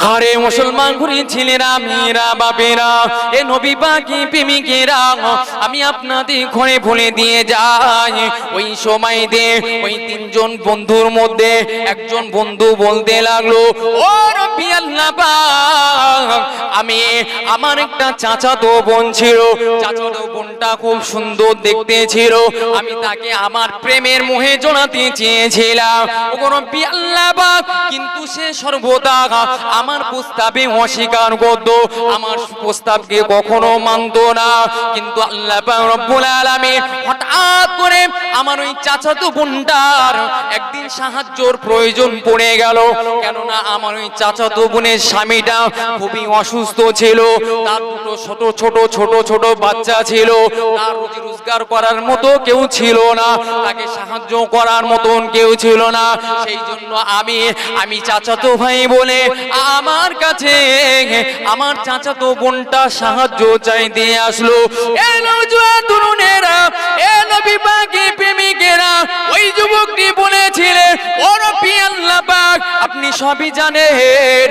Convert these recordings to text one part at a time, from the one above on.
আরে মুসলমান ঘুরি ছেলেরা মেয়েরা বাপেরা এ নবী পাকি প্রেমিকেরা আমি আপনাদের ঘরে ভুলে দিয়ে যাই ওই সময় দে ওই তিনজন বন্ধুর মধ্যে একজন বন্ধু বলতে লাগলো ও নবী আল্লাহ পাক আমি আমার একটা চাচাতো বোন ছিল চাচাতো বোনটা খুব সুন্দর দেখতে ছিল আমি তাকে আমার প্রেমের মোহে জড়াতে চেয়েছিলাম ও নবী আল্লাহ পাক কিন্তু সে সর্বদা আমার প্রস্তাবে অস্বীকার করত আমার প্রস্তাবকে কখনো মানত না কিন্তু আল্লাহ পাক রব্বুল আলামিন হঠাৎ করে আমার ওই চাচাতো বোনটার একদিন সাহায্যের প্রয়োজন পড়ে গেল কেননা আমার ওই চাচাতো বোনের স্বামীটা খুবই অসুস্থ ছিল তার দুটো ছোট ছোট বাচ্চা ছিল তার রুজি রোজগার করার মতো কেউ ছিল না তাকে সাহায্য করার মতন কেউ ছিল না সেই জন্য আমি চাচাতো ভাই বলে আমার কাছে আমার চাচাতো বোনটা সাহায্য চাইতে আসলো এ নওজোয়ান তরুণেরা এ নবী পাকের প্রেমিকেরা ওই যুবকটি বলেছিলেন ও নবী আল্লাহ পাক আপনি সবই জানেন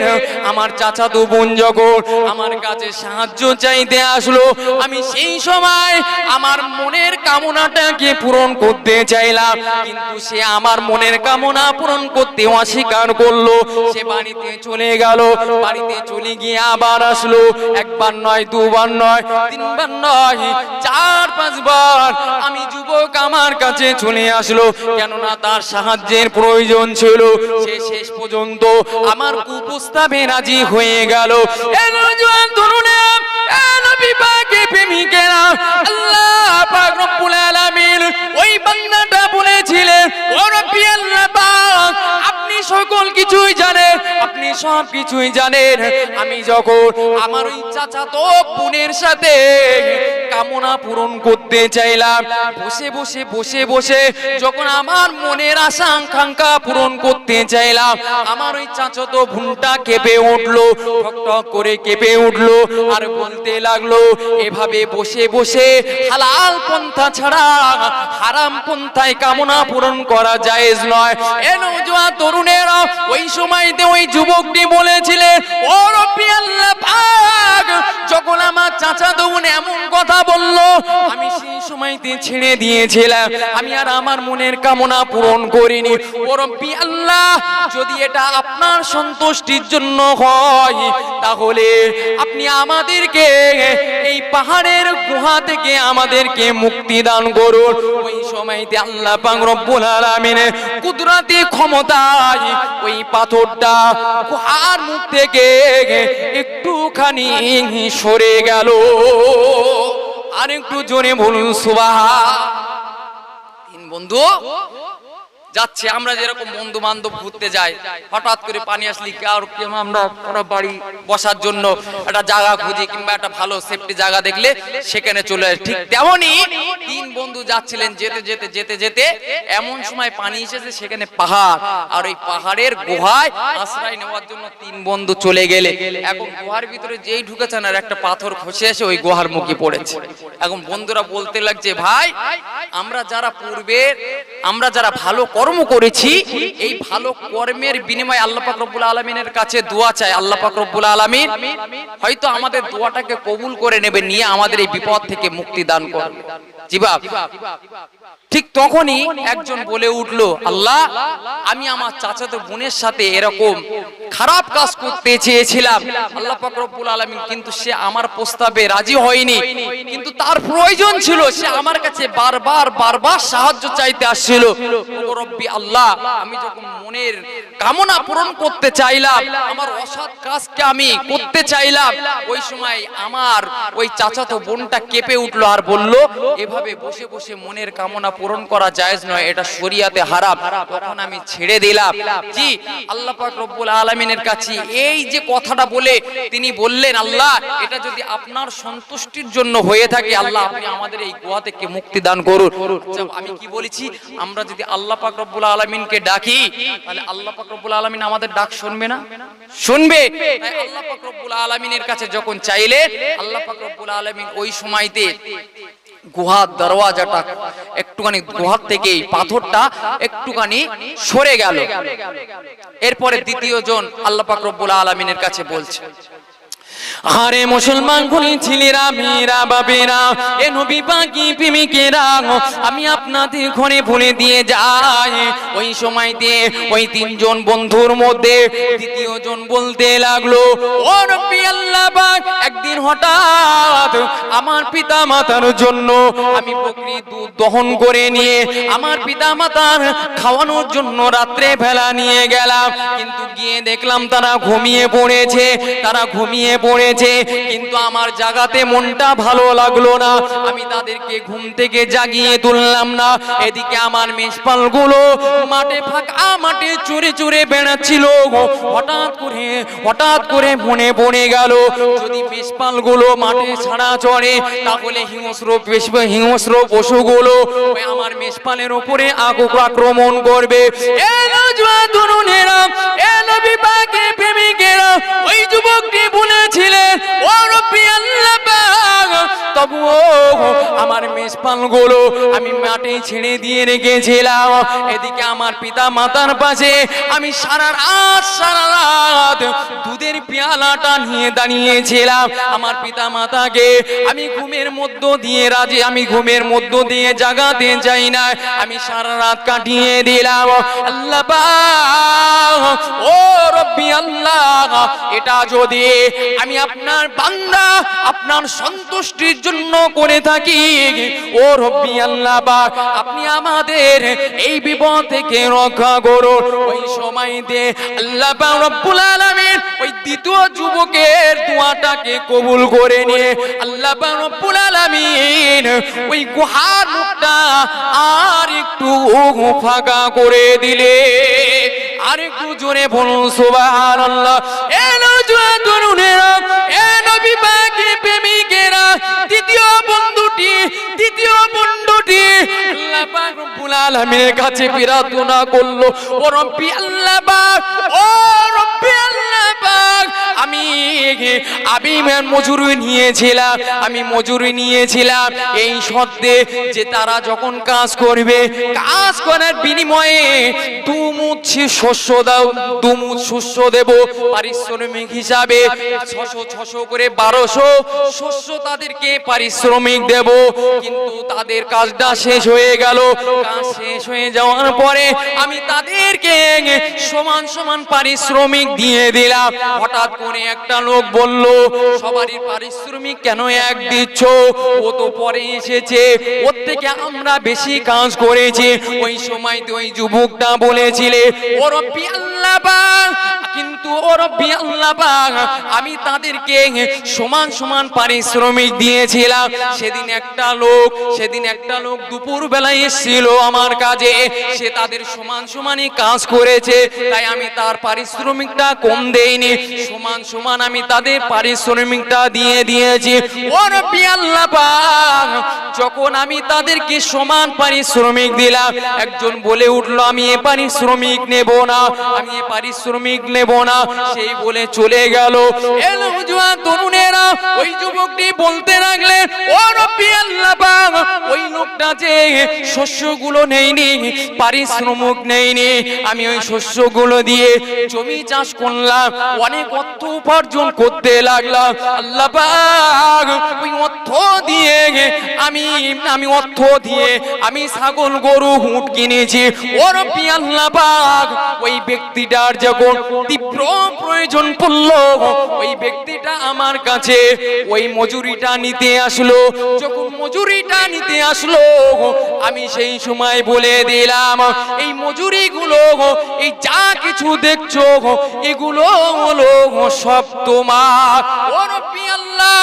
আমার চাচাতো বোন যখন আমার কাছে সাহায্য চাইতে আসলো আমি সেই সময় আমার মনের কামনাটাকে পূরণ করতে চাইলাম কিন্তু সে আমার মনের কামনা পূরণ করতে অস্বীকার করলো সে বাড়িতে চলে গেল বাড়িতে চলে গিয়ে আবার আসলো একবার নয় দুবার নয় তিনবার নয় চার পাঁচবার আমি যুবক আমার কাছে চলে আসলো কেননা তার সাহায্যের প্রয়োজন ছিল সে শেষ পর্যন্ত আমার কুপ্রস্তাবে রাজি হয়ে গেল এ নওজোয়ান তরুণেরা এ নবী পাকের প্রেমিকেরা আল্লাহ পাক রব্বুল আলামিন ওই বান্দাটা বলেছিলেন ও নবী আল্লাহ পাক আপনি সকল কিছুই জানেন আপনি সব কিছুই জানেন আমি যখন আমার ওই চাচাতো বোনের সাথে কামনা পূরণ করতে চাইলাম বসে বসে যখন আমার মনের আশা আকাঙ্ক্ষা পূরণ করতে চাইলাম আমার ওই চাচাতো বোনটা কেঁপে উঠলো ঠকঠক করে কেঁপে উঠলো আর বলতে লাগলো এভাবে বসে হালাল পন্থা ছাড়া হারাম পন্থায় কামনা পূরণ করা জায়েজ নয় এ নওজোয়ান তরুণেরা ওই সময়তে ওই যুবকটি বলেছিলেন ও রব্বি আল্লাহ পাক যখন আমার চাচাতো বোন এমন কথা বলল আমি সেই সময়তে ছেড়ে দিয়েছিলাম আমি আর আমার মনের কামনা পূরণ করিনি ও রব্বি আল্লাহ যদি এটা আপনার সন্তুষ্টির জন্য হয় তাহলে আপনি আমাদেরকে এই পাহাড়ের গুহা থেকে আমাদেরকে মুক্তি দান করুন ওই সময়তে আল্লাহ পাক রব্বুল আলামিনের কুদরতি ক্ষমতায় ওই পাথরটা গুহার মুখ থেকে একটুখানি সরে গেল আর একটু জোরে বলুন সুবহান তিন বন্ধু যাচ্ছে আমরা যেরকম বন্ধু বান্ধব ঘুরতে যাই হঠাৎ করে পানি আসলে আমরা বাড়ি বসার জন্য একটা জায়গা খুঁজি কিংবা একটা ভালো সেফটি জায়গা দেখলে সেখানে চলে আসে ঠিক তেমনি তিন বন্ধু যাচ্ছিলেন যেতে এমন সময় পানি এসেছে সেখানে পাহাড় আর ওই পাহাড়ের গুহায় আশ্রয় নেওয়ার জন্য তিন বন্ধু চলে গেলে এখন গুহার ভিতরে যেই ঢুকেছেন আর একটা পাথর খসে এসে ওই গুহার মুখে পড়েছে এখন বন্ধুরা বলতে লাগছে ভাই আমরা যারা ভালো কর্ম করেছি এই ভালো কর্মের বিনিময়ে আল্লাহ পাক রব্বুল আলামিনের কাছে দোয়া চাই আল্লাহ পাক রব্বুল আলামিন হয়তো আমাদের দোয়াটাকে কবুল করে নেবে নিয়ে আমাদের এই বিপদ থেকে মুক্তি দান করবে জি বাপ ঠিক তখনই একজন বলে উঠলো আল্লাহ আমি আমার চাচাতো বোনের সাথে এরকম খারাপ কাজ করতে চেয়েছিলাম আল্লাহ পাক রব্বুল আলামিন কিন্তু সে আমার প্রস্তাবে রাজি হয়নি কিন্তু তার প্রয়োজন ছিল সে আমার কাছে বারবার সাহায্য চাইতে আসছিল ও রব্বি আল্লাহ আমি যখন মনের কামনা পূরণ করতে চাইলাম আমার অসৎ কাজকে আমি করতে চাইলাম ওই সময় আমার ওই চাচাতো বোনটা কেঁপে উঠলো আর বলল এভাবে বসে মনের কামনা পূরণ করা জায়েজ নয় এটা শরিয়াতে হারাম তখন আমি ছেড়ে দিলাম জি আল্লাহ পাক রব্বুল আলামিনের কাছে এই যে কথাটা বলে তিনি বললেন আল্লাহ এটা যদি আপনার সন্তুষ্টির জন্য হয়ে থাকে আল্লাহ আপনি আমাদের এই গুহা থেকে মুক্তি দান করুন আমি কি বলেছি আমরা যদি আল্লাহ পাক রব্বুল আলামিনকে ডাকি তাহলে আল্লাহ পাক রব্বুল আলামিন আমাদের ডাক শুনবে না শুনবে তাই আল্লাহ পাক রব্বুল আলামিনের কাছে যখন চাইলে আল্লাহ পাক রব্বুল আলামিন ওই সময়তে গুহার দরওয়াজাটা একটুখানি, গুহার থেকে পাথরটা একটুখানি সরে গেল। এরপরে দ্বিতীয় জন আল্লাহ পাক রব্বুল আলামিনের কাছে বলছে, আরে মুসলমান গুলি ছেলেরা, মেয়েরা, বাবেরা, এ নবী পাকি প্রেমিকেরা, আমি আপনাদের ঘরে বলে দিয়ে যাই, ওই সময়তে ওই তিনজন বন্ধুর মধ্যে দ্বিতীয় জন বলতে লাগলো, ও রব্বি আল্লাহ পাক, একদিন হঠাৎ আমার পিতা মাতার জন্য আমি বকরি দুধ দহন করে নিয়ে আমার পিতা মাতার খাওয়ানোর জন্য রাত্রে ভেলা নিয়ে গেলাম, কিন্তু গিয়ে দেখলাম তারা ঘুমিয়ে পড়েছে, তারা ঘুমিয়ে পড়েছে, কিন্তু আমার জাগাতে মনটা ভালো লাগলো না, আমি তাদেরকে ঘুম থেকে জাগিয়ে তুললাম না। এদিকে আমার মেষপালগুলো মাঠে, ফাঁকা মাঠে চড়ে চড়ে বেড়াচ্ছিল। হঠাৎ করে মনে পড়ে গেল, যদি মেষপালগুলো মাঠে ছাড়া চড়ে তাহলে হিংস্র পশুগুলো আমার মেষপালের উপরে আক্রমণ করবে। ওই যুবকটি বলেছিলেন, ও রব্বি আল্লাহ পাক, তবুও আমার মেষপালগুলো আমি মাঠে ছেড়ে দিয়ে রেখেছিলাম। এদিকে আমার পিতা মাতার পাশে আমি সারা রাত দুধের পেয়ালাটা নিয়ে দাঁড়িয়েছিলাম। আমার পিতা মাতাকে আমি ঘুমের মধ্য দিয়ে জাগাতে যাই না, আমি সারা রাত কাটিয়ে দিলাম। আল্লাহ পাক, ও রব্বি আল্লাহ, এটা যদি আমি আপনার বান্দা আপনার সন্তুষ্টির জন্য করে থাকি, ও রব্বি আল্লাহ পাক, আপনি আমাদের এই বিপদ থেকে রক্ষা করুন। ওই সময়তে আল্লাহ পাক রব্বুল আলামিন ওই দ্বিতীয় যুবকের দোয়াটাকে কবুল করে নিয়ে আল্লাহ পাক রব্বুল আলামিন ওই গুহার মুখটা আর একটু ফাঁকা করে দিলে। আর একটু জোরে বলুন সুবহানাল্লাহ। এ নওজোয়ান তরুণেরা, এ নবী পাকের প্রেমিকেরা, দ্বিতীয় বন্ধুটি আল্লাহ পাক রব্বুল আলামিনের কাছে প্রার্থনা করলো, ও রব্বি আল্লাহ পাক, ও রব্বি আল্লাহ পাক, আমি মজুরি নিয়েছিলাম এই শর্তে যে তারা যখন কাজ করবে, কাজ করার বিনিময়ে দুমুঠ শস্য দেব পারিশ্রমিক হিসাবে, 600 করে 1200 শস্য তাদেরকে পারিশ্রমিক দেব। কিন্তু তাদের কাজটা শেষ হয়ে গেল। কাজ শেষ হয়ে যাওয়ার পরে আমি তাদেরকে সমান পারিশ্রমিক দিয়ে দিলাম। হঠাৎ করে একটা লোক বলল, সবারই পারিশ্রমিক কেন এক দিচ্ছ? ও তো পরে এসেছে, ওর থেকে আমরা বেশি কাজ করেছি। ওই সময় তো ওই যুবকটা বলেছিলে, ও রব্বি আল্লাহ পাক, কিন্তু ও রব্বি আল্লাহ পাক, আমি তাদেরকে সমান পারিশ্রমিক দিয়েছিলাম। সেদিন একটা লোক দুপুর বেলায় এসেছিল আমার কাজে, সে তাদের সমানই কাজ করেছে, তাই আমি তার পারিশ্রমিকটা কম দেইনি, সমান আমি তাদের পারিশ্রমিকটা দিয়ে দিয়েছি। ও রব্বি আল্লাহ পাক, যখন আমি তাদেরকে সমান পারিশ্রমিক দিলাম, একজন বলে উঠলো, আমি এ পারিশ্রমিক নেব না, সেই বলে চলে গেল। তরুণেরা ওই যুবকটি বলতে লাগলেন, ও রব্বি আল্লাহ পাক, ওই লোকটা যে শস্যগুলো নেয়নি, পারিশ্রমিক নেয়নি, আমি ওই শস্যগুলো দিয়ে জমি চাষ করলাম, অনেক অর্থ উপার্জন করতে লাগলাম। আল্লাহ পাক, ওই অর্থ দিয়ে আমি ছাগল গরু উট কিনেছি। ও রব্বি আল্লাহ পাক, ওই ব্যক্তিটার যখন তীব্র প্রয়োজন পড়লো, ওই ব্যক্তিটা আমার কাছে ওই মজুরিটা নিতে আসলো। যখন মজুরিটা নিতে আসলো, আমি সেই সময় বলে দিলাম, এই মজুরিগুলো, এই যা কিছু দেখছো, এগুলো হলো সব তোমার। ও রব্বি আল্লাহ,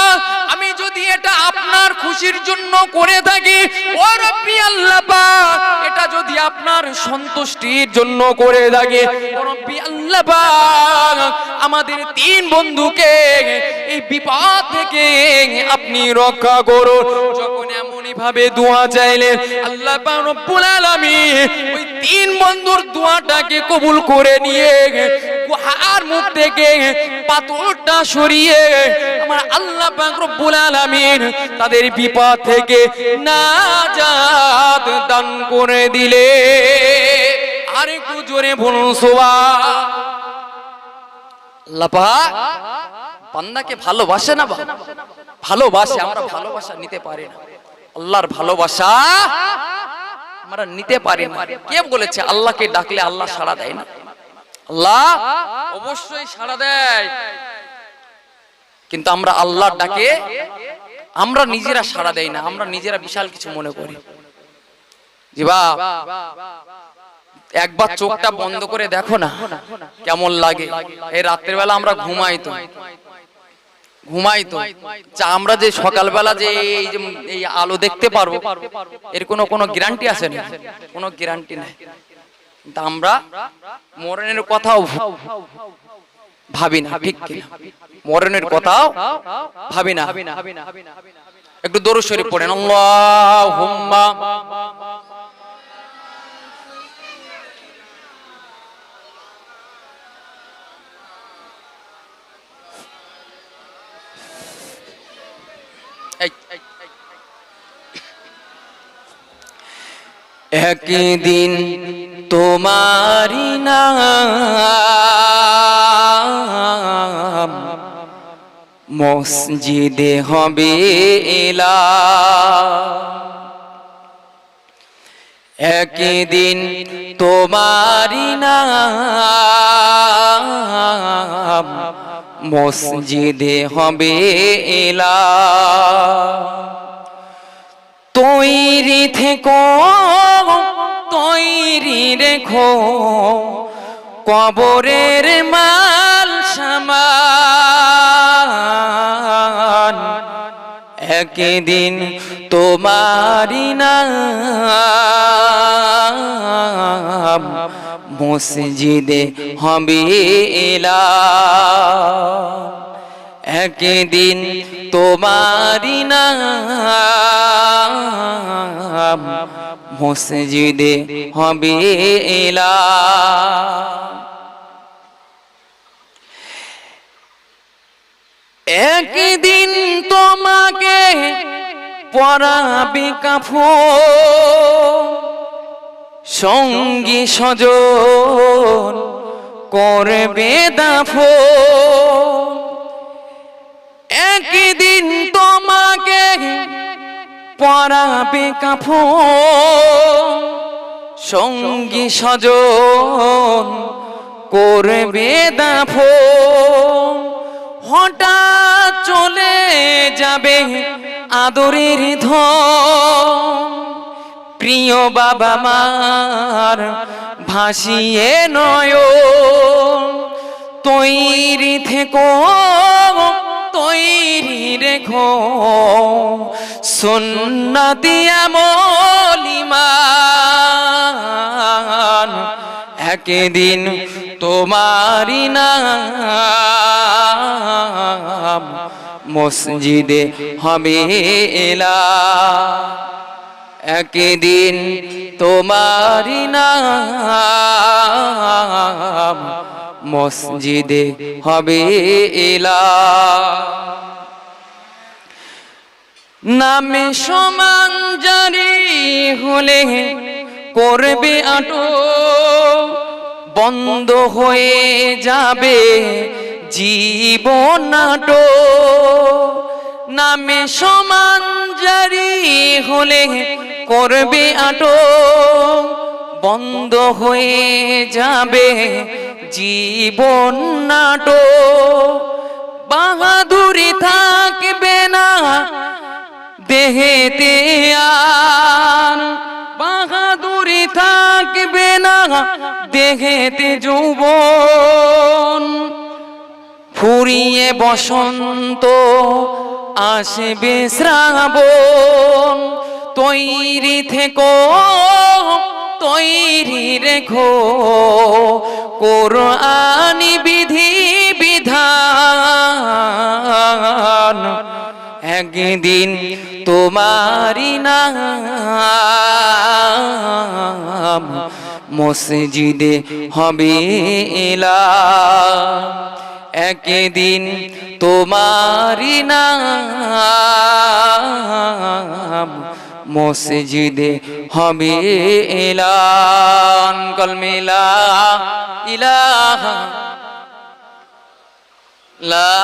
আমি যদি এটা আপনার খুশির জন্য করে থাকি, ও রব্বি আল্লাহ পাক, এটা যদি আপনার সন্তুষ্টির জন্য করে থাকে, ও রব্বি আল্লাহ পাক, আমাদের 3 বন্ধুকে এই বিপদ থেকে আপনি রক্ষা করুন। যখন এমনই ভাবে দোয়া চাইলেন, আল্লাহ পাক রব্বুল আলামিন ওই 3 বন্ধুর দোয়াটাকে কবুল করে নিয়ে গুহার মুখ থেকে পাথরটা সরিয়ে আমার আল্লাহ পাক রব্বুল আলামিন তাদের বিপদ থেকে নাজাত দান করে দিলে। আর একটু জোরে বলুন সুবহান। আল্লাহ পাক বান্দাকে ভালোবাসে না? ভালোবাসে। আমরা ভালোবাসা নিতে পারি না। আল্লাহর ভালোবাসা আমরা নিতে পারি না। কে বলেছে আল্লাহকে ডাকলে আল্লাহ সাড়া দেয় না? আল্লাহ অবশ্যই সাড়া দেয়, কিন্তু আমরা আল্লাহর ডাকে আমরা নিজেরা সাড়া দেই না। আমরা নিজেরা বিশাল কিছু মনে করি। জি বাপ, একবার চোখটা বন্ধ করে দেখো না কেমন লাগে। এই রাত্রের বেলা আমরা ঘুমাই তো আমরা যে সকালবেলা যে এই আলো দেখতে পারবো এর কোনো গ্যারান্টি আছে না? কোনো গ্যারান্টি নেই। কিন্তু আমরা মরণের কথাও ভাবি না, ঠিক কি? মরণের কথাও ভাবি না। একটু দরুদ শরীফ পড়েন। আল্লাহুম্মা একদিন তোমারি নাম মসজিদে হবে এলা। একদিন তোমারি নাম মসজিদে হবে এলা। তৈরি থেকো, তৈরি রেখো কবরের মাল সামান। একদিন তোমারি নাম মসজিদে হবে এলা। একদিন তোমারি নাম মসজিদে হবে এলা। একদিন তোমাকে পরাবে কাফন, সঙ্গী স্বজন করবে দাফন। একদিন তোমাকে পরাবে কাফন, সঙ্গী স্বজন করবে দাফন। হঠাৎ চলে যাবে আদরের ধন, প্রিয় বাবা মার ভাসিয়ে নয়ন। তৈরি থেকো, তৈরি রেখো সুন্নতি আমল ঈমান। একদিন তোমারি নাম মসজিদে হবে এলা। একদিন তোমারি নাম মসজিদে হবে এলা। নামে সমান জারি হলে করবে আটো, বন্ধ হয়ে যাবে জীবন নাটো। নামে সমান জারি হলে করবে আটো, বন্ধ হয়ে যাবে জীবন নাটো। বাহাদুরি থাকবে না দেহেতে আর, বাহাদুরি থাকবে না দেহেতে যৌবন। ফুরিয়ে বসন্ত আসবে শ্রাবণ। তৈরি থেকো, তৈরি রেখো কোরআনি বিধি বিধান। একদিন তোমারি নাম মসজিদে হবে এলান, একদিন তোমারি নাম মসজিদে হবে এলান। কলমে লা ইলাহা লা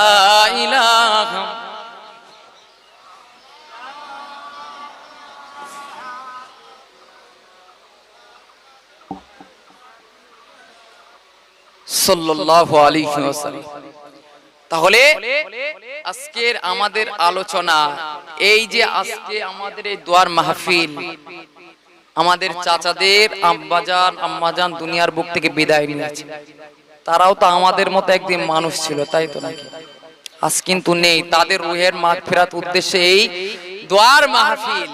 ইলাহা সাল্লাল্লাহু আলাইহি ওয়াসাল্লাম। তাহলে আজকের আমাদের আলোচনা এই যে আজকে আমাদের এই দোয়ার মাহফিল, আমাদের চাচাদের আম্মাজান দুনিয়ার বুক থেকে বিদায় নিয়েছে। তারাও তো আমাদের মতো একদিন মানুষ ছিল, তাই তো নাকি? আজ কিন্তু নেই। তাদের রুহের মাগফিরাত উদ্দেশ্যে এই দোয়ার মাহফিল।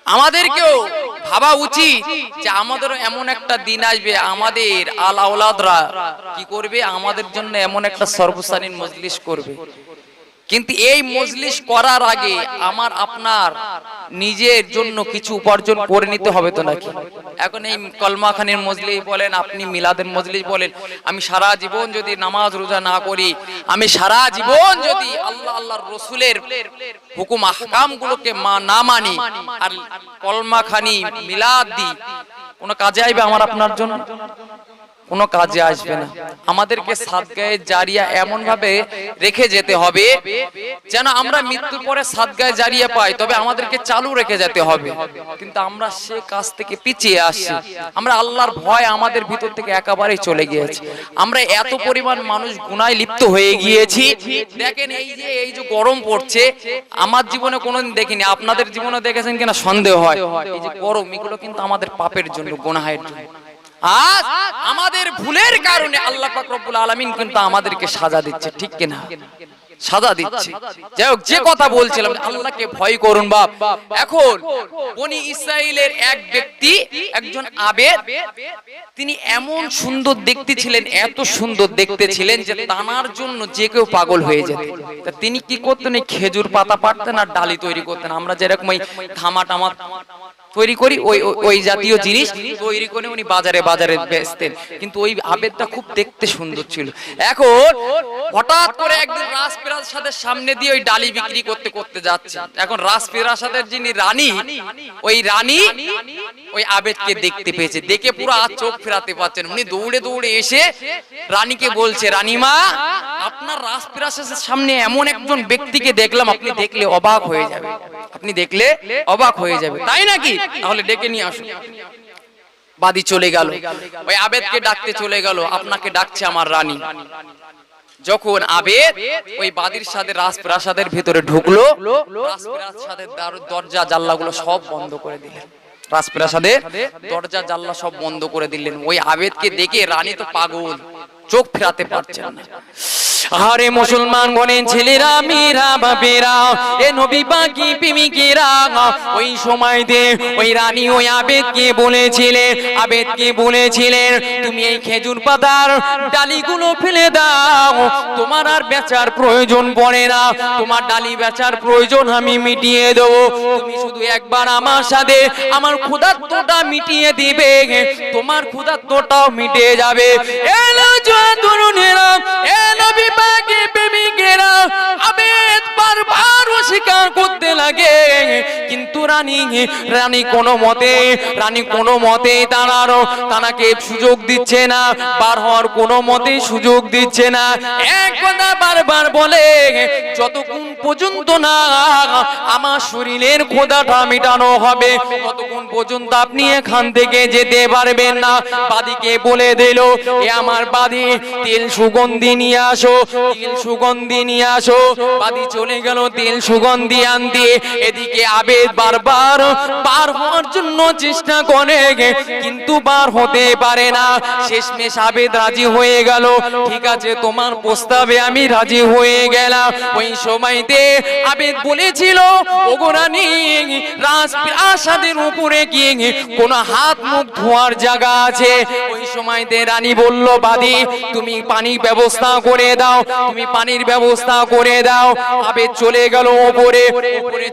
আমাদেরকেও ভাবা উচিত যে আমাদেরও এমন একটা দিন আসবে, আমাদের আল আওলাদরা কি করবে, আমাদের জন্য এমন একটা সর্বসানীন মজলিস করবে। কিন্তু এই মজলিস করার আগে আমার আপনার নিজের জন্য কিছু উপার্জন করে নিতে হবে তো নাকি? এখন এই কলমাখানির মজলিস বলেন, আপনি মিলাদের মজলিস বলেন, আমি সারা জীবন যদি নামাজ রোজা না করি, আমি সারা জীবন যদি আল্লাহর রসুলের হুকুম আহকাম গুলোকে না মানি আর কলমাখানি মিলাদ দিই, কোনো কাজে আসবে আমার আপনার জন্য? কোনো কাজে আসবে না। আমাদেরকে সাদগায়ে জারিয়া এমন ভাবে রেখে যেতে হবে যেন আমরা মৃত্যুর পরে সাদগায়ে জারিয়া পাই, তবে আমাদেরকে চালু রেখে যেতে হবে। কিন্তু আমরা সে কাজ থেকে পিছিয়ে আসছি। আমরা আল্লাহর ভয় আমাদের ভিতর থেকে একেবারেই চলে গিয়েছে। আমরা এত পরিমাণ মানুষ গুনায় লিপ্ত হয়ে গিয়েছি। দেখেন এই যে গরম পড়ছে, আমার জীবনে কোনোদিন দেখিনি, আপনাদের জীবনে দেখেছেন কিনা সন্দেহ হয়। এই যে গরম, এগুলো কিন্তু আমাদের পাপের জন্য, গুনাহের জন্য। আজ আমাদের ভুলের কারণে আল্লাহ পাক রব্বুল আলামিন কিন্তু আমাদেরকে সাজা দিচ্ছে, ঠিক কিনা? সাজা দিচ্ছে। যাই হোক, যে কথা বলছিলাম, আল্লাহকে ভয় করুন বাপ। এখন বনি ইসরাইলের এক ব্যক্তি, একজন আবেদ, তিনি এমন সুন্দর দেখতে ছিলেন, এত সুন্দর দেখতে ছিলেন যে তানার জন্য যে কেউ পাগল হয়ে যেত। তা তিনি কি করতেন? খেজুর পাতা পাড়তেন আর ডালি তৈরি করতেন। আমরা যেরকম ওই ধামা টামা তৈরি করি, ওই জাতীয় জিনিস তৈরি করে উনি বাজারে বেচতেন। কিন্তু ওই আবেদটা খুব দেখতে সুন্দর ছিল। এখন হঠাৎ করে একদিন রাজপ্রাসাদের সামনে দিয়ে ওই ডালি বিক্রি করতে করতে যাচ্ছে। এখন রাজপ্রাসাদের যিনি রানী, ওই রানী ওই আবেদকে দেখতে পেয়েছে। দেখে পুরো আর চোখ ফেরাতে পারছেন। উনি দৌড়ে দৌড়ে এসে রানীকে বলছে, রানীমা, আপনার রাজপ্রাসাদের সামনে এমন একজন ব্যক্তিকে দেখলাম, আপনি দেখলে অবাক হয়ে যাবে, আপনি দেখলে অবাক হয়ে যাবে। তাই নাকি? তাহলে ডেকে নিয়ে আসুন। বাদী চলে গেল, ওই আবেদকে ডাকতে চলে গেল, আপনাকে ডাকছে আমার রানী। যখন আবেদ ওই বাদীর সাথে রাজপ্রাসাদের ভিতরে ঢুকলো, রাজপ্রাসাদের দরজা জানলাগুলো সব বন্ধ করে দিলেন। রাজপ্রাসাদের দরজা জানলা সব বন্ধ করে দিলেন। ওই আবেদকে দেখে রানী তো পাগল, চোখ ফেরাতে পারছেন না। আরে মুসলমান গণের ছেলেরা, মেয়েরা, বাপেরা, এ নবী পাকি প্রেমিকেরা, ওই সময়তে ওই রানী ওই আবেদকে বলেছিলেন, তুমি এই খেজুর পাতার ডালিগুলো ফেলে দাও, তোমার আর বেচার প্রয়োজন পড়ে না, তোমার ডালি বেচার প্রয়োজন আমি মিটিয়ে দেবো। তুমি শুধু একবার আমার সাথে আমার ক্ষুধার্তটা মিটিয়ে দিবে, তোমার ক্ষুধার্তটাও মিটে যাবে। আবেদ বারবার অস্বীকার করতে লাগে, কিন্তু রানী কোনো মতে তানাকে সুযোগ দিচ্ছে না, বার হওয়ার কোনো মতে সুযোগ দিচ্ছে না। এক কথা বারবার বলে, যতক্ষণ পর্যন্ত না আমার শরীরের ক্ষুধাটা মেটানো হবে, ততক্ষণ পর্যন্ত আপনি এখান থেকে যেতে পারবেন না। বাদীকে বলে দিল, এ আমার বাদী, তেল সুগন্ধি নিয়ে আসো, তেল সুগন্ধি নিয়ে আসো। বাদী চলে গেল তেল সুগন্ধি আনতে। এদিকে আবেদ বারবার বার হওয়ার জন্য চেষ্টা করে, কিন্তু বার হতে পারে না। শেষমেশ আবেদ রাজি হয়ে গেল, ঠিক আছে তোমার প্রস্তাবে আমি রাজি হয়ে গেলাম। ওই সময়তে হাদিতে আবেদ বলেছিল, ওগো রানী, রাজপ্রাসাদের উপরে গিয়ে কোন হাত মুখ ধোয়ার জায়গা আছে? ওই সময়তে রানী বলল, বাদী তুমি পানির ব্যবস্থা করে দাও, তুমি পানির ব্যবস্থা করে দাও। আবেদ চলে গেল উপরে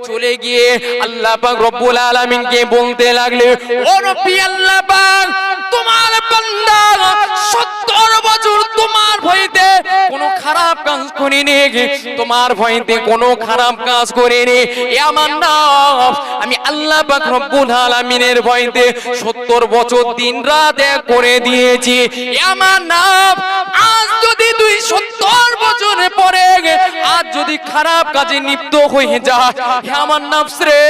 চলে গিয়ে আল্লাহ পাক রব্বুল আলামিনকে বলতে লাগলে, ও রব্বি আল্লাহ পাক, তোমার বান্দা 70 বছর তোমার ভয়তে কোনো খারাপ কাজ করেনি, তোমার ভয়তে কোনো খারাপ কাজ করেনি। এ আমার নফস, আমি আল্লাহ পাক রব্বুল আলামিনের ভয়তে 70 বছর দিন রাত এক করে দিয়েছি। এ আমার নফস, আজ যদি তুই 70 বছরে পরে আজ যদি খারাপ কাজে লিপ্ত হয়ে যায়, হে আমার নফস রে,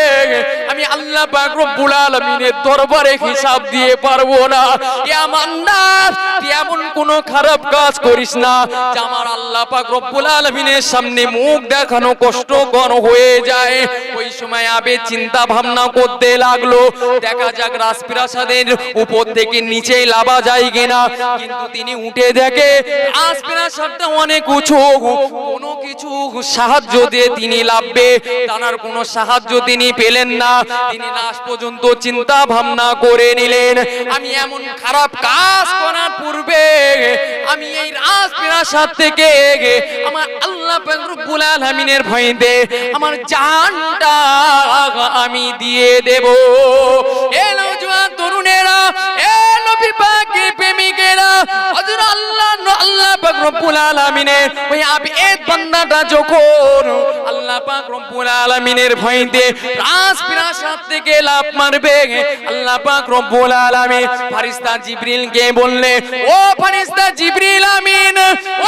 আমি আল্লাহ পাক রব্বুল আলামিনের দরবারে হিসাব দিয়ে পারবো না। এ আমার নফস, তুই এমন কোন খারাপ কাজ করিস না যে আমার আল্লাহ পাক রব্বুল আলামিনের সামনে মুখ দেখানো কষ্টকর হয়ে যায়। ওই সময় আবেদ চিন্তা ভাবনা করতে লাগলো, দেখা যাক রাজপ্রাসাদের উপর থেকে নিচেই লাভা যায় কিনা। কিন্তু তিনি উঠে দেখে রাজপ্রাসাদটা অনেক উঁচু, কোনো কিছু সাহায্য দিয়ে তিনি লাভবে তার কোনো সাহায্য তিনি পেলেন না। তিনি লাস্ট পর্যন্ত চিন্তা ভাবনা করে নিলেন, আমি এমন খারাপ কাজ করার পূর্বে আমি এই রাজপ্রাসাদ থেকে আমার আল্লাহ পাক রব্বুল আলামিনের ভয়তে আমার জানটা আমি দিয়ে দেব। এ নওজোয়ান তরুণেরা, এ নবী পাকের প্রেমিকেরা, হযরত আল্লাহ পাক রব্বুল আলামিনের ওই আবেদ বান্দাটা যখন আল্লাহ পাক রব্বুল আলামিনের ভয়তে রাজপ্রাসাদ থেকে লাফ মারবে, আল্লাহ পাক রব্বুল আলামিন ফেরেশতা জিবরিলকে বললে, ও ফেরেশতা জিবরিল আমিন,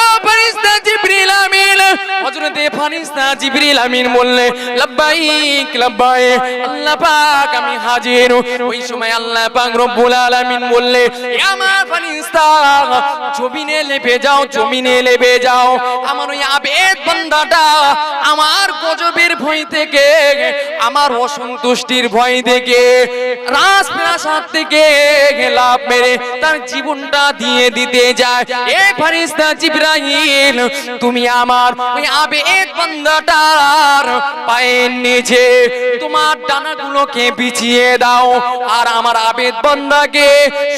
ও ফেরেশতা জিবরিল আমিন। হযরতে ফেরেশতা জিবরিল আমিন বললে, লাব্বাইক লাব্বাইক, আল্লাহ পাক আমি হাজির। ওই সময় আল্লাহ পাক রব্বুল আলামিন বললে, হে আমার ফেরেশতা, জমিনে লেপে যাও, জমিনে লেপে যাও। আমার ওই আবেদ বান্দাটা আমার গজবের ভয় থেকে, আমার অসন্তুষ্টির ভয় থেকে রাজপ্রাসাদ থেকে লাভ মেরে তার জীবনটা দিয়ে দিতে যায়। এ ফেরেশতা জিবরাইল, তুমি আমার ওই আবেদ বান্দাটার পায়ের নিচে তোমার ডানাগুলোকে বিছিয়ে দাও, আর আমার আবেদ বান্দাকে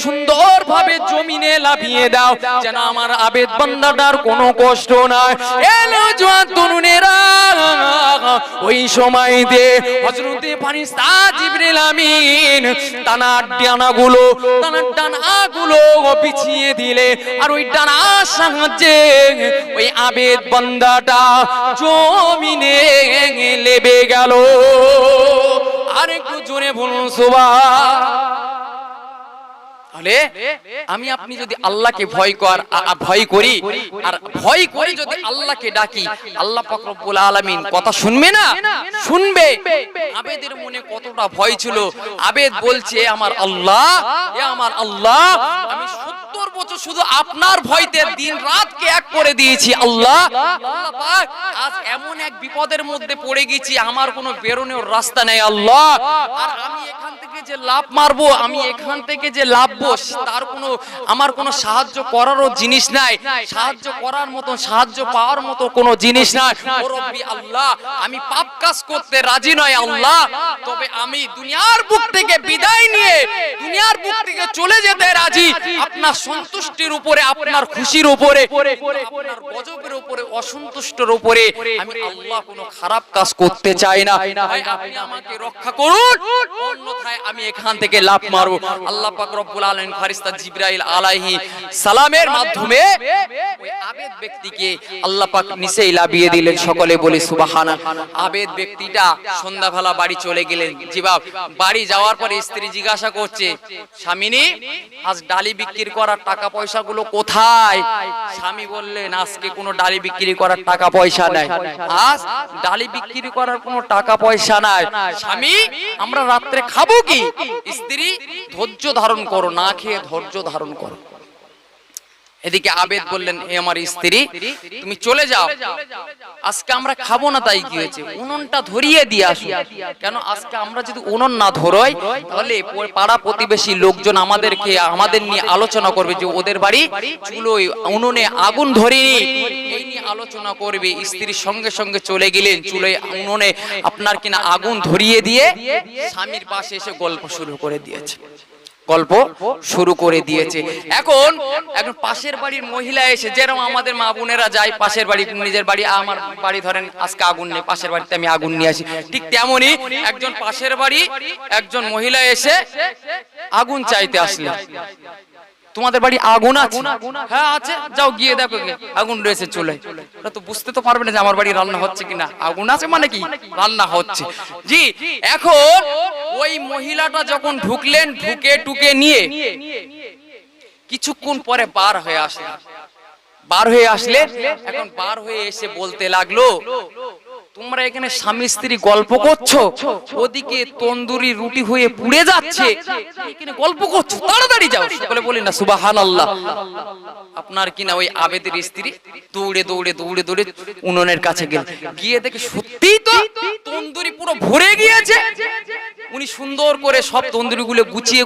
সুন্দরভাবে জমিনে লাফিয়ে দাও, যেন আমার আবেদ বান্দাটার কোনো কষ্ট নাই। এলো জওয়ান তরুণেরা, ওই সময়তে হযরতে ফেরেশতা জিবরিল আমিন তানার ডানাগুলো বিছিয়ে দিলে, আর ওই ডানার সাহায্যে ওই আবেদ বান্দাটা জমিনে লেবে গেল। আর একটু জোরে বলুন সুবহান। আমি আপনি যদি আল্লাহকে ভয় করি আর ভয় করে যদি আল্লাহকে ডাকি, আল্লাহ পাক রব্বুল আলামিন কথা শুনবে না? শুনবে। আবেদের মনে কতটা ভয় ছিল। আবেদ বলছে, আমার আল্লাহ, এ আমার আল্লাহ, আমি 70 বছর শুধু আপনার ভয়তে দিন রাতকে এক করে দিয়েছি। আল্লাহ পাক, আজ এমন এক বিপদের মধ্যে পড়ে গেছি, আমার কোনো বেরোনোর রাস্তা নেই। আল্লাহ, আর আমি এখান থেকে যে লাভ মারবো, আমি এখান থেকে যে লাভবো, তার কোনো আমার কোনো সাহায্য করারও জিনিস নাই, সাহায্য করার মতো, সাহায্য পাওয়ার মতো কোনো জিনিস নাই। ও রব্বি আল্লাহ, আমি পাপ কাজ করতে রাজি নয় আল্লাহ, তবে আমি দুনিয়ার বুক থেকে বিদায় নিয়ে দুনিয়ার বুক থেকে চলে যেতে রাজি, আপনার সন্তুষ্টির উপরে, আপনার খুশির উপরে, আপনার গজবের উপরে, অসন্তুষ্টর উপরে আমি আল্লাহ কোনো খারাপ কাজ করতে চাই না। আপনি আমাকে রক্ষা করুন, অন্যথায় আমি এখান থেকে লাফ মারবো। আল্লাহ পাক রব্বুল আলামিন ফেরেশতা জিবরাইল আলাইহিস সালামের মাধ্যমে ওই আবেদ ব্যক্তিকে আল্লাহ পাক নিচেই লাভিয়ে দিলেন। সকলে বলি সুবহানাল্লাহ। আবেদ ব্যক্তিটা সন্ধ্যাবেলা বাড়ি চলে গেলেন। জিবাব বাড়ি যাওয়ার পরে স্ত্রী জিজ্ঞাসা করছে, স্বামিনী, আজ ডালি বিক্রি করার টাকা পয়সাগুলো কোথায়? স্বামী বললেন, আজকে কোনো ডালি বিক্রি করার টাকা পয়সা নাই, আজ ডালি বিক্রি করার কোনো টাকা পয়সা নাই। স্বামী, আমরা রাত্রে খাবো কি? স্ত্রী, ধৈর্য ধারণ করো, না খেয়ে ধৈর্য ধারণ করো। এদিকে আবেদ বললেন, হে আমার স্ত্রী, তুমি চলে যাও, আজকে আমরা খাবো না। তাই কি হয়েছে? উনুনটা ধরিয়ে দিয়ে আসো। কেন? আজকে আমরা যদি উনুন না ধরাই, তাহলে পাড়া প্রতিবেশী লোকজন আমাদের নিয়ে আলোচনা করবে যে ওদের বাড়ি চুলোয় উনুনে আগুন ধরেনি, এই নিয়ে আলোচনা করবে, স্ত্রীর সঙ্গে সঙ্গে চলে গেলেন চুলে উনুনে আপনার কিনা আগুন ধরিয়ে দিয়ে স্বামীর পাশে এসে গল্প শুরু করে দিয়েছে। এখন পাশের বাড়ির মহিলা এসে, যেরকম আমাদের মা বোনেরা যায় পাশের বাড়ি, নিজের বাড়ি, আমার বাড়ি ধরেন আজকে আগুন নেই, পাশের বাড়িতে আমি আগুন নিয়ে আসি, ঠিক তেমনি একজন পাশের বাড়ি একজন মহিলা এসে আগুন চাইতে আসলে, তোমাদের বাড়ি আগুন আছে? হ্যাঁ আছে, যাও গিয়ে দেখো আগুন রয়েছে চুলায়। ওরা তো বুঝতে তো পারবে না যে আমার বাড়ি রান্না হচ্ছে কিনা, আগুন আছে মানে কি রান্না হচ্ছে। জি, এখন ওই মহিলাটা যখন ঢুকলেন, ঢুকে নিয়ে কিছুক্ষণ পরে বার হয়ে আসলে এখন বার হয়ে এসে বলতে লাগলো, তোমরা এখানে স্বামী স্ত্রী গল্প করছো, ওদিকে তন্দুরি রুটি হয়ে পুড়ে যাচ্ছে, এখানে গল্প করছো, তাড়াতাড়ি যাও। সকলে বলি না সুবহানাল্লাহ। আপনার কিনা ওই আবেদের স্ত্রী দৌড়ে উনুনের কাছে গিয়ে দেখে সত্যিই তো তন্দুরি পুরো ভরে গিয়েছে। উনি সুন্দর করে সব তন্দুরি গুলো গুছিয়ে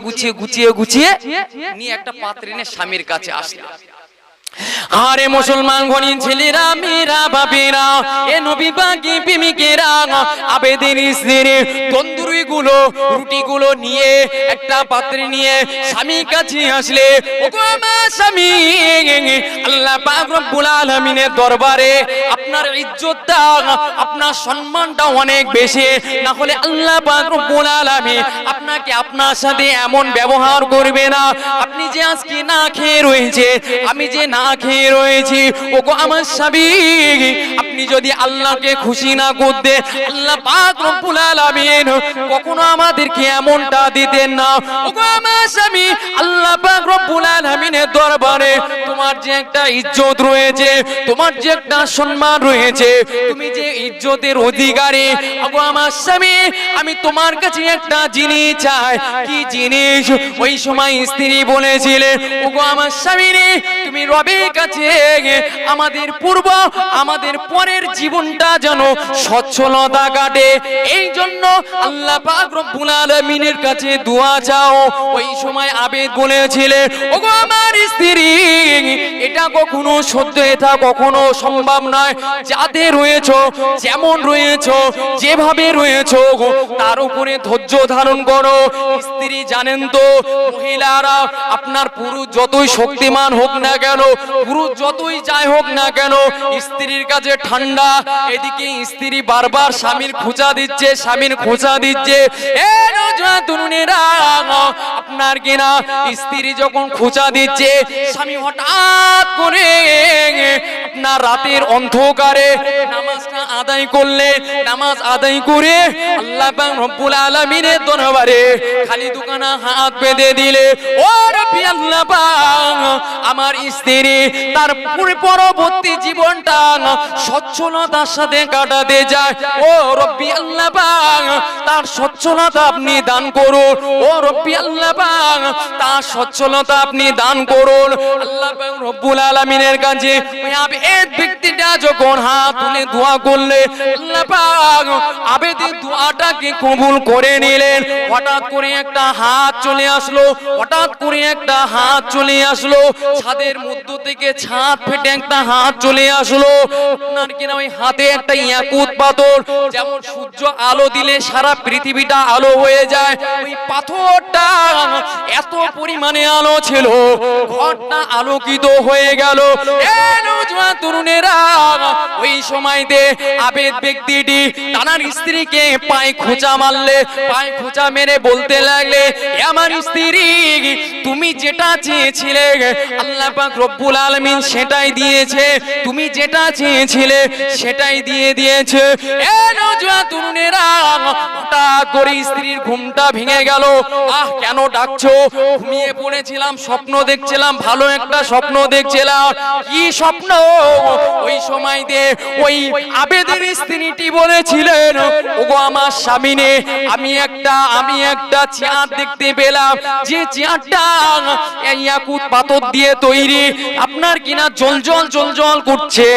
নিয়ে একটা পাত্রে নিয়ে স্বামীর কাছে আসলেন। আরে মুসলমান ঘনি ছেলেরা, মেয়েরা, বাপেরা, এ নবী পাকি প্রেমিকেরা, আবেদের স্ত্রী তন্দুরি গুলো রুটি গুলো নিয়ে একটা পাত্রে নিয়ে স্বামীর কাছে আসলে, ওগো আমার স্বামী, আল্লাহ পাক রব্বুল আলামিনের দরবারে আপনার ইজ্জতটা, আপনার সম্মানটা অনেক বেশি, না হলে আল্লাহ পাক রব্বুল আলামিন আপনাকে আপনার সাথে এমন ব্যবহার করবে না। আপনি যে আজকে না খেয়ে রয়েছে, আমি যে না খেয়ে রয়েছি, ওগো আমার স্বামী, আপনি যদি আল্লাহকে খুশি না করতে, আল্লাহ পাক রব্বুল আলামিন কখনো আমাদেরকে এমনটা দিতেন না। ওগো আমার স্বামী, আল্লাহ পাক রব্বুল আলামিনের দরবারে তোমার যে একটা ইজ্জত রয়েছে, তোমার যে একটা সম্মান রয়েছে, তুমি যে ইজ্জতের অধিকারী, ওগো আমার স্বামী, আমি তোমার কাছে একটা জিনিস চাই। কি জিনিস? ওই সময় স্ত্রী বলেছিলেন, ওগো আমার স্বামী রে, তুমি রবের কাছে আমাদের পূর্ব আমাদের পরের জীবনটা যেন সচ্ছলতা কাটে, এই জন্য আল্লাহ পাক রব্বুল আলামিনের কাছে দোয়া চাও। ওই সময় আবেদ বলেছিলেন, ওগো আমার স্ত্রী, এটা কখনো সত্য, এটা কখনো সম্ভব নয়। যাতে রয়েছো, যেমন রয়েছো, যেভাবে রয়েছো, তার উপরে ধৈর্য ধারণ করো। স্ত্রী জানেন তো, মহিলারা আপনার পুরুষ যতই শক্তিমান হোক না কেন, পুরুষ যতই যাই হোক না কেন, স্ত্রীর কাছে ঠান্ডা। এদিকে স্ত্রী বারবার স্বামীর খোঁচা দিচ্ছে। আপনার কিনা স্ত্রী যখন খোঁচা দিচ্ছে, স্বামী হঠাৎ করে আপনার রাতের অন্ধকারে নামাজটা আদায় করলে, নামাজ আদায় করে আল্লাহ পাক রব্বুল আলামিনের দরবারে খালি দুখানা হাত বেঁধে দিলে, ও রব্বি আল্লাহ পাক, আমার স্ত্রী তার পরবর্তী জীবনটা সচ্ছলতার সাথে কাটাতে যায়। ও রব্বি আল্লাহ পাক, তার সচ্ছলতা আপনি দান করুন। ও রব্বি আল্লাহ পাক, তার সচ্ছলতা আপনি দান করুন। আল্লাহ পাক রব্বুল আলামিনের কাছে ওই আবেদ ব্যক্তিটা যখন হাত তুলে দোয়া করলে, আল্লাহ পাক আবেদের দোয়াটাকে কবুল করে নিলেন। হঠাৎ করে একটা হাত চলে আসলো, ছাদের মধ্য থেকে ছাদ ফেটে একটা হাত চলে আসলো। আপনার কিনা ওই হাতে একটা ইয়াকুত পাথর, যেমন সূর্য আলো দিলে সারা পৃথিবীটা আলো হয়ে যায়, ওই পাথরটা এত পরিমাণে আলো ছিল, ঘরটা আলোকিত হয়ে গেল। তরুণেরা, ওই সময়তে আবেদ ব্যক্তিটি তার স্ত্রীকে পায়ে খোঁচা মারলে, পায়ে খোঁচা মেরে বলতে লাগলে, আমার স্ত্রী, তুমি যেটা চেয়েছিলে আল্লাহ পাক রব্বুল আলামিন সেটাই দিয়েছে, তুমি যেটা চেয়েছিলে সেটাই দিয়ে দিয়েছে। তরুণেরা, হঠাৎ করে স্ত্রীর ঘুমটা ভেঙে গেল। কেন ডাকছো? ঘুমিয়ে পড়েছিলাম, স্বপ্ন দেখছিলাম, ভালো একটা স্বপ্ন দেখছিলাম। কি স্বপ্ন? ওই সময়তে ওই আবেদ আবেদের স্ত্রীটি বলেছিলেন, ওগো আমার স্বামী নে, আমি একটা চেয়ার দেখতে পেলাম, যে চেয়ারটা এই ইয়াকুত পাথর দিয়ে তৈরি, আপনার কিনা জল করছে,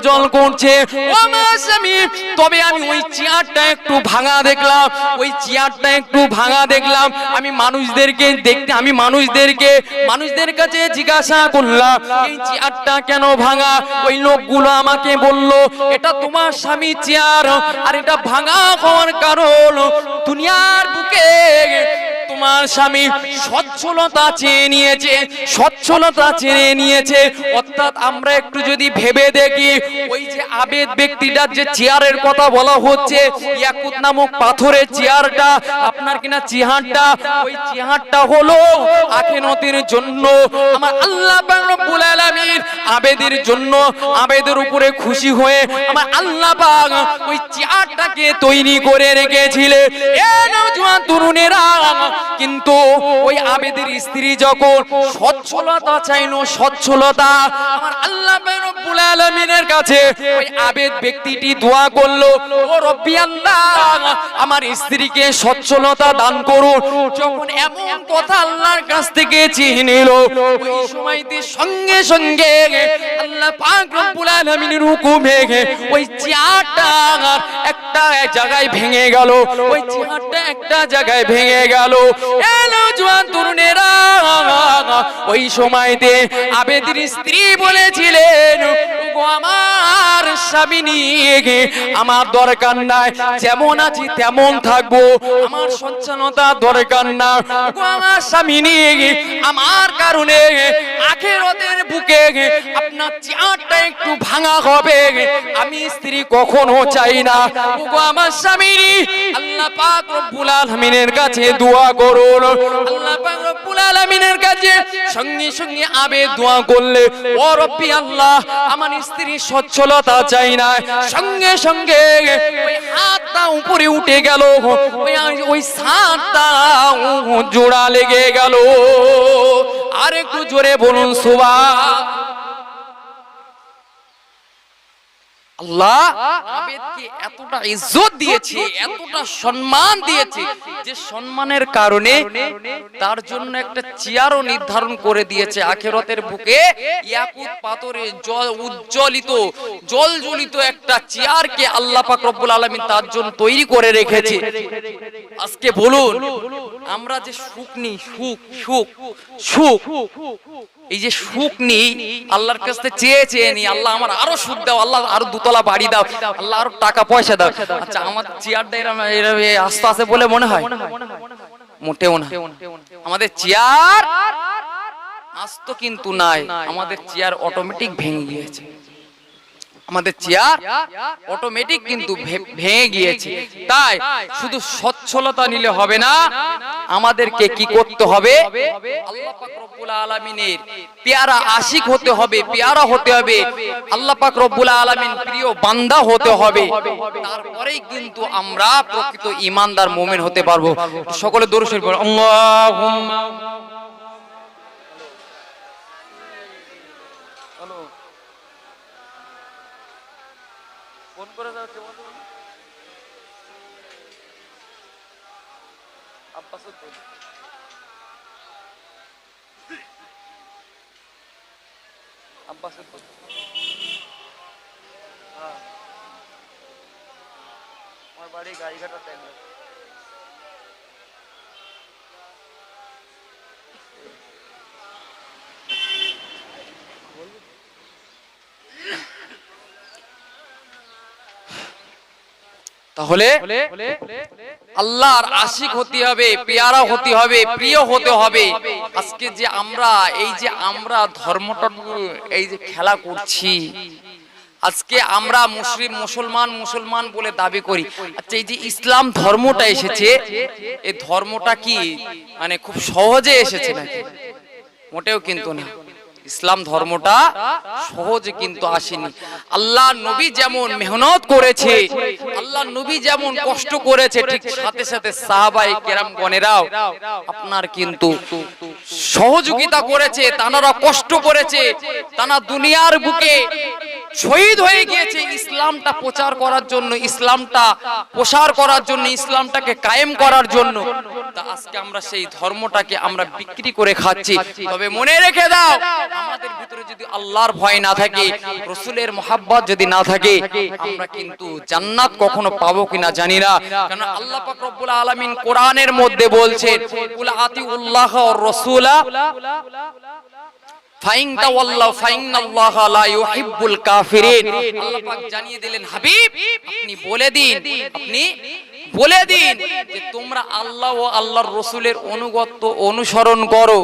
জল করছে। ও আমার স্বামী, তবে আমি ওই চেয়ারটা একটু ভাঙা দেখলাম, আমি মানুষদের কাছে জিজ্ঞাসা করলাম, এই চেয়ারটা কেন ভাঙা? ওই লোকগুলো আমাকে বলল, এটা তোমার স্বামী চেয়ার, আর এটা ভাঙা হওয়ার কারণ দুনিয়ার বুকে তোমার স্বামী সচ্ছলতা চেয়ে নিয়েছে। অর্থাৎ আমরা একটু যদি ভেবে দেখি, ওই যে আবেদ ব্যক্তিটার যে চেয়ারের কথা বলা হচ্ছে, ইয়াকুত নামক পাথরের চেয়ারটা, আপনার কিনা ওই চেয়ারটা হলো আখিরাতের জন্য আমার আল্লাহ পাক রব্বুল আলামিন আবেদের জন্য, আবেদের উপরে খুশি হয়ে আমার আল্লাহ পাক ওই চেয়ারটাকে তৈরি করে রেখেছিলেন। এ নওজোয়ান তরুণেরা, কিন্তু ওই আবেদের স্ত্রী যখন সচ্ছলতা চাইলো, আমার আল্লাহ পাক রব্বুল আলামিনের কাছে ওই আবেদ ব্যক্তিটি দোয়া করলো, ও রব্বি আল্লাহ, আমার স্ত্রীকে সচ্ছলতা দান করুন। যখন এমন কথা আল্লাহর কাছ থেকে চেয়ে নিল, ওই সময়তে সঙ্গে সঙ্গে আল্লাহ পাক রব্বুল আলামিনের হুকুমে ওই চেয়ারটা একটা জায়গায় ভেঙে গেল, জোয়ান তরুণেরা, ওই সময়তে আবেদের স্ত্রী বলেছিলেন, আমার স্বামী নিয়ে আমার দরকার নাই, যেমন আছি তেমন থাকবো, আমার সচ্ছলতা দরকার না, আমার স্বামী নিয়ে আমার কারণে আখিরাতের বুকে আপনার চেয়ারটা একটু ভাঙা হবে, আমি স্ত্রী কখনো চাই না। আমার স্বামী, আল্লাহ পাক রব্বুল আলামিনের কাছে দোয়া করুন। আল্লাহ পাক রব্বুল আলামিনের কাছে সঙ্গে সঙ্গে আবেদ দোয়া করলে, ও রব্বি আল্লাহ, আমার স্ত্রী সচ্ছলতা চাই না। সঙ্গে সঙ্গে ওই হাতটা উপরে উঠে গেল, ওই ছাদটা জোড়া লেগে গেল। আর একটু জোরে বলুন সুবহান আল্লাহ। আবেদকে এতটা ইজ্জত দিয়েছে, এতটা সম্মান দিয়েছে, যে সম্মানের কারণে তার জন্য একটা চেয়ারও নির্ধারণ করে দিয়েছে আখিরাতের বুকে। ইয়াকুত পাথরে জলজলিত একটা চেয়ারকে আল্লাহ পাক রব্বুল আলামিন তার জন্য তৈরি করে রেখেছে। আজকে বলুন, আমরা যে সুখ নিই, সুখ, এই যে সুখ নিই, আল্লাহর কাছে চেয়ে নি, আল্লাহ আমার আরো সুখ দাও, আল্লাহ আরো দুতলা বাড়ি দাও, আল্লাহ আরো টাকা পয়সা দাও। আচ্ছা, আমার চেয়ারটা এরকম আস্তে আস্তে বলে মনে হয়? মোটেও না। আমাদের চেয়ার আস্ত কিন্তু নাই, আমাদের চেয়ার অটোমেটিক ভেঙে গিয়েছে। আমাদের চেয়ার অটোমেটিক কিন্তু ভেঙে গিয়েছে। তাই শুধু সচ্ছলতা নিলে হবে না, আমাদেরকে কি করতে হবে? আল্লাহ পাক রব্বুল আলামিনের পেয়ারা আশিক হতে হবে, পেয়ারা হতে হবে, আল্লাহ পাক রব্বুল আলামিন প্রিয় বান্দা হতে হবে। তারপরেই কিন্তু আমরা প্রকৃত ঈমানদার মুমিন হতে পারবো। সকলে দরুদ শরীফ পড়ুন। আল্লাহুম্মা ফোন করে যাচ্ছে আব্বাসের ফোন। হ্যাঁ, আমার বাড়ি গাড়িঘাটা ট্যাঙ্ক। তাহলে আল্লাহর আশিক হতে হবে, পেয়ারা হতে হবে, প্রিয় হতে হবে। আজকে যে আমরা ধর্মটা এই যে খেলা করছি, আজকে আমরা মুসলমান বলে দাবি করি। আচ্ছা, এই যে ইসলাম ধর্মটা এসেছে, এই ধর্মটা কি মানে খুব সহজে এসেছে নাকি? মোটেও কিন্তু না। ইসলাম ধর্মটা সহজে কিন্তু আসেনি। আল্লাহ নবী যেমন মেহনত করেছে, আল্লাহ নবী যেমন কষ্ট করেছে, ঠিক সাথে সাথে সাহাবায়ে কেরামগণেরাও আপনার কিন্তু সহযোগিতা করেছে, তারা কষ্ট করেছে, তারা দুনিয়ার বুকে শহীদ হয়ে গিয়েছে ইসলামটা প্রচার করার জন্য, ইসলামটা প্রসার করার জন্য, ইসলামটাকে কায়েম করার জন্য। তা আজকে আমরা সেই ধর্মটাকে আমরা বিক্রি করে খাচ্ছি। তবে মনে রেখে দাও, আমাদের ভিতরে যদি আল্লাহর ভয় না থাকে, রাসূলের মহব্বত যদি না থাকে, আমরা কিন্তু জান্নাত কখনো পাবো কিনা জানি না। কারণ আল্লাহ পাক রব্বুল আলামিন কোরআনের মধ্যে বলছেন, কুল আতিউল্লাহ ওয়ার রাসূলা ফাইন তাওয়াল্লাউ ফাইনাল্লাহা লা ইউহিব্বুল কাফিরিন। আল্লাহ পাক জানিয়ে দিলেন, হাবিব আপনি বলে দিন যে তোমরা আল্লাহ ও আল্লাহর রাসূলের অনুগত্য অনুসরণ করো।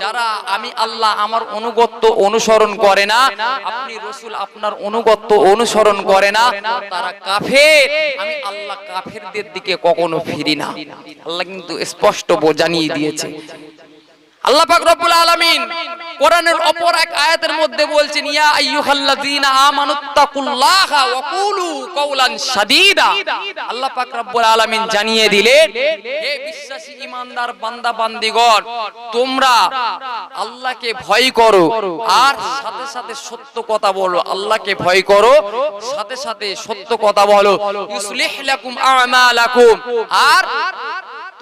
যারা আমি আল্লাহ আমার অনুগত্য অনুসরণ করে না, আপনি রাসূল আপনার অনুগত্য অনুসরণ করে না, তারা কাফের। আমি আল্লাহ কাফেরদের দিকে কখনো ফিরি না। আল্লাহ কিন্তু স্পষ্ট জানিয়ে দিয়েছে। আল্লাহ পাক রব্বুল আলামিন কোরআনের অপর এক আয়াতের মধ্যে বলছেন, ইয়া আইয়ুহাল্লাযীনা আমানুত্তাকুল্লাহা ওয়া কুলু কাওলান সাদীদা। আল্লাহ পাক রব্বুল আলামিন জানিয়ে দিলেন, হে বিশ্বাসী ঈমানদার বান্দা বান্দীগণ, তোমরা আল্লাহকে ভয় করো আর সাথে সাথে সত্য কথা বলো। আল্লাহকে ভয় করো, সাথে সাথে সত্য কথা বলো। ইউসলিহ লাকুম আমালাকুম, আর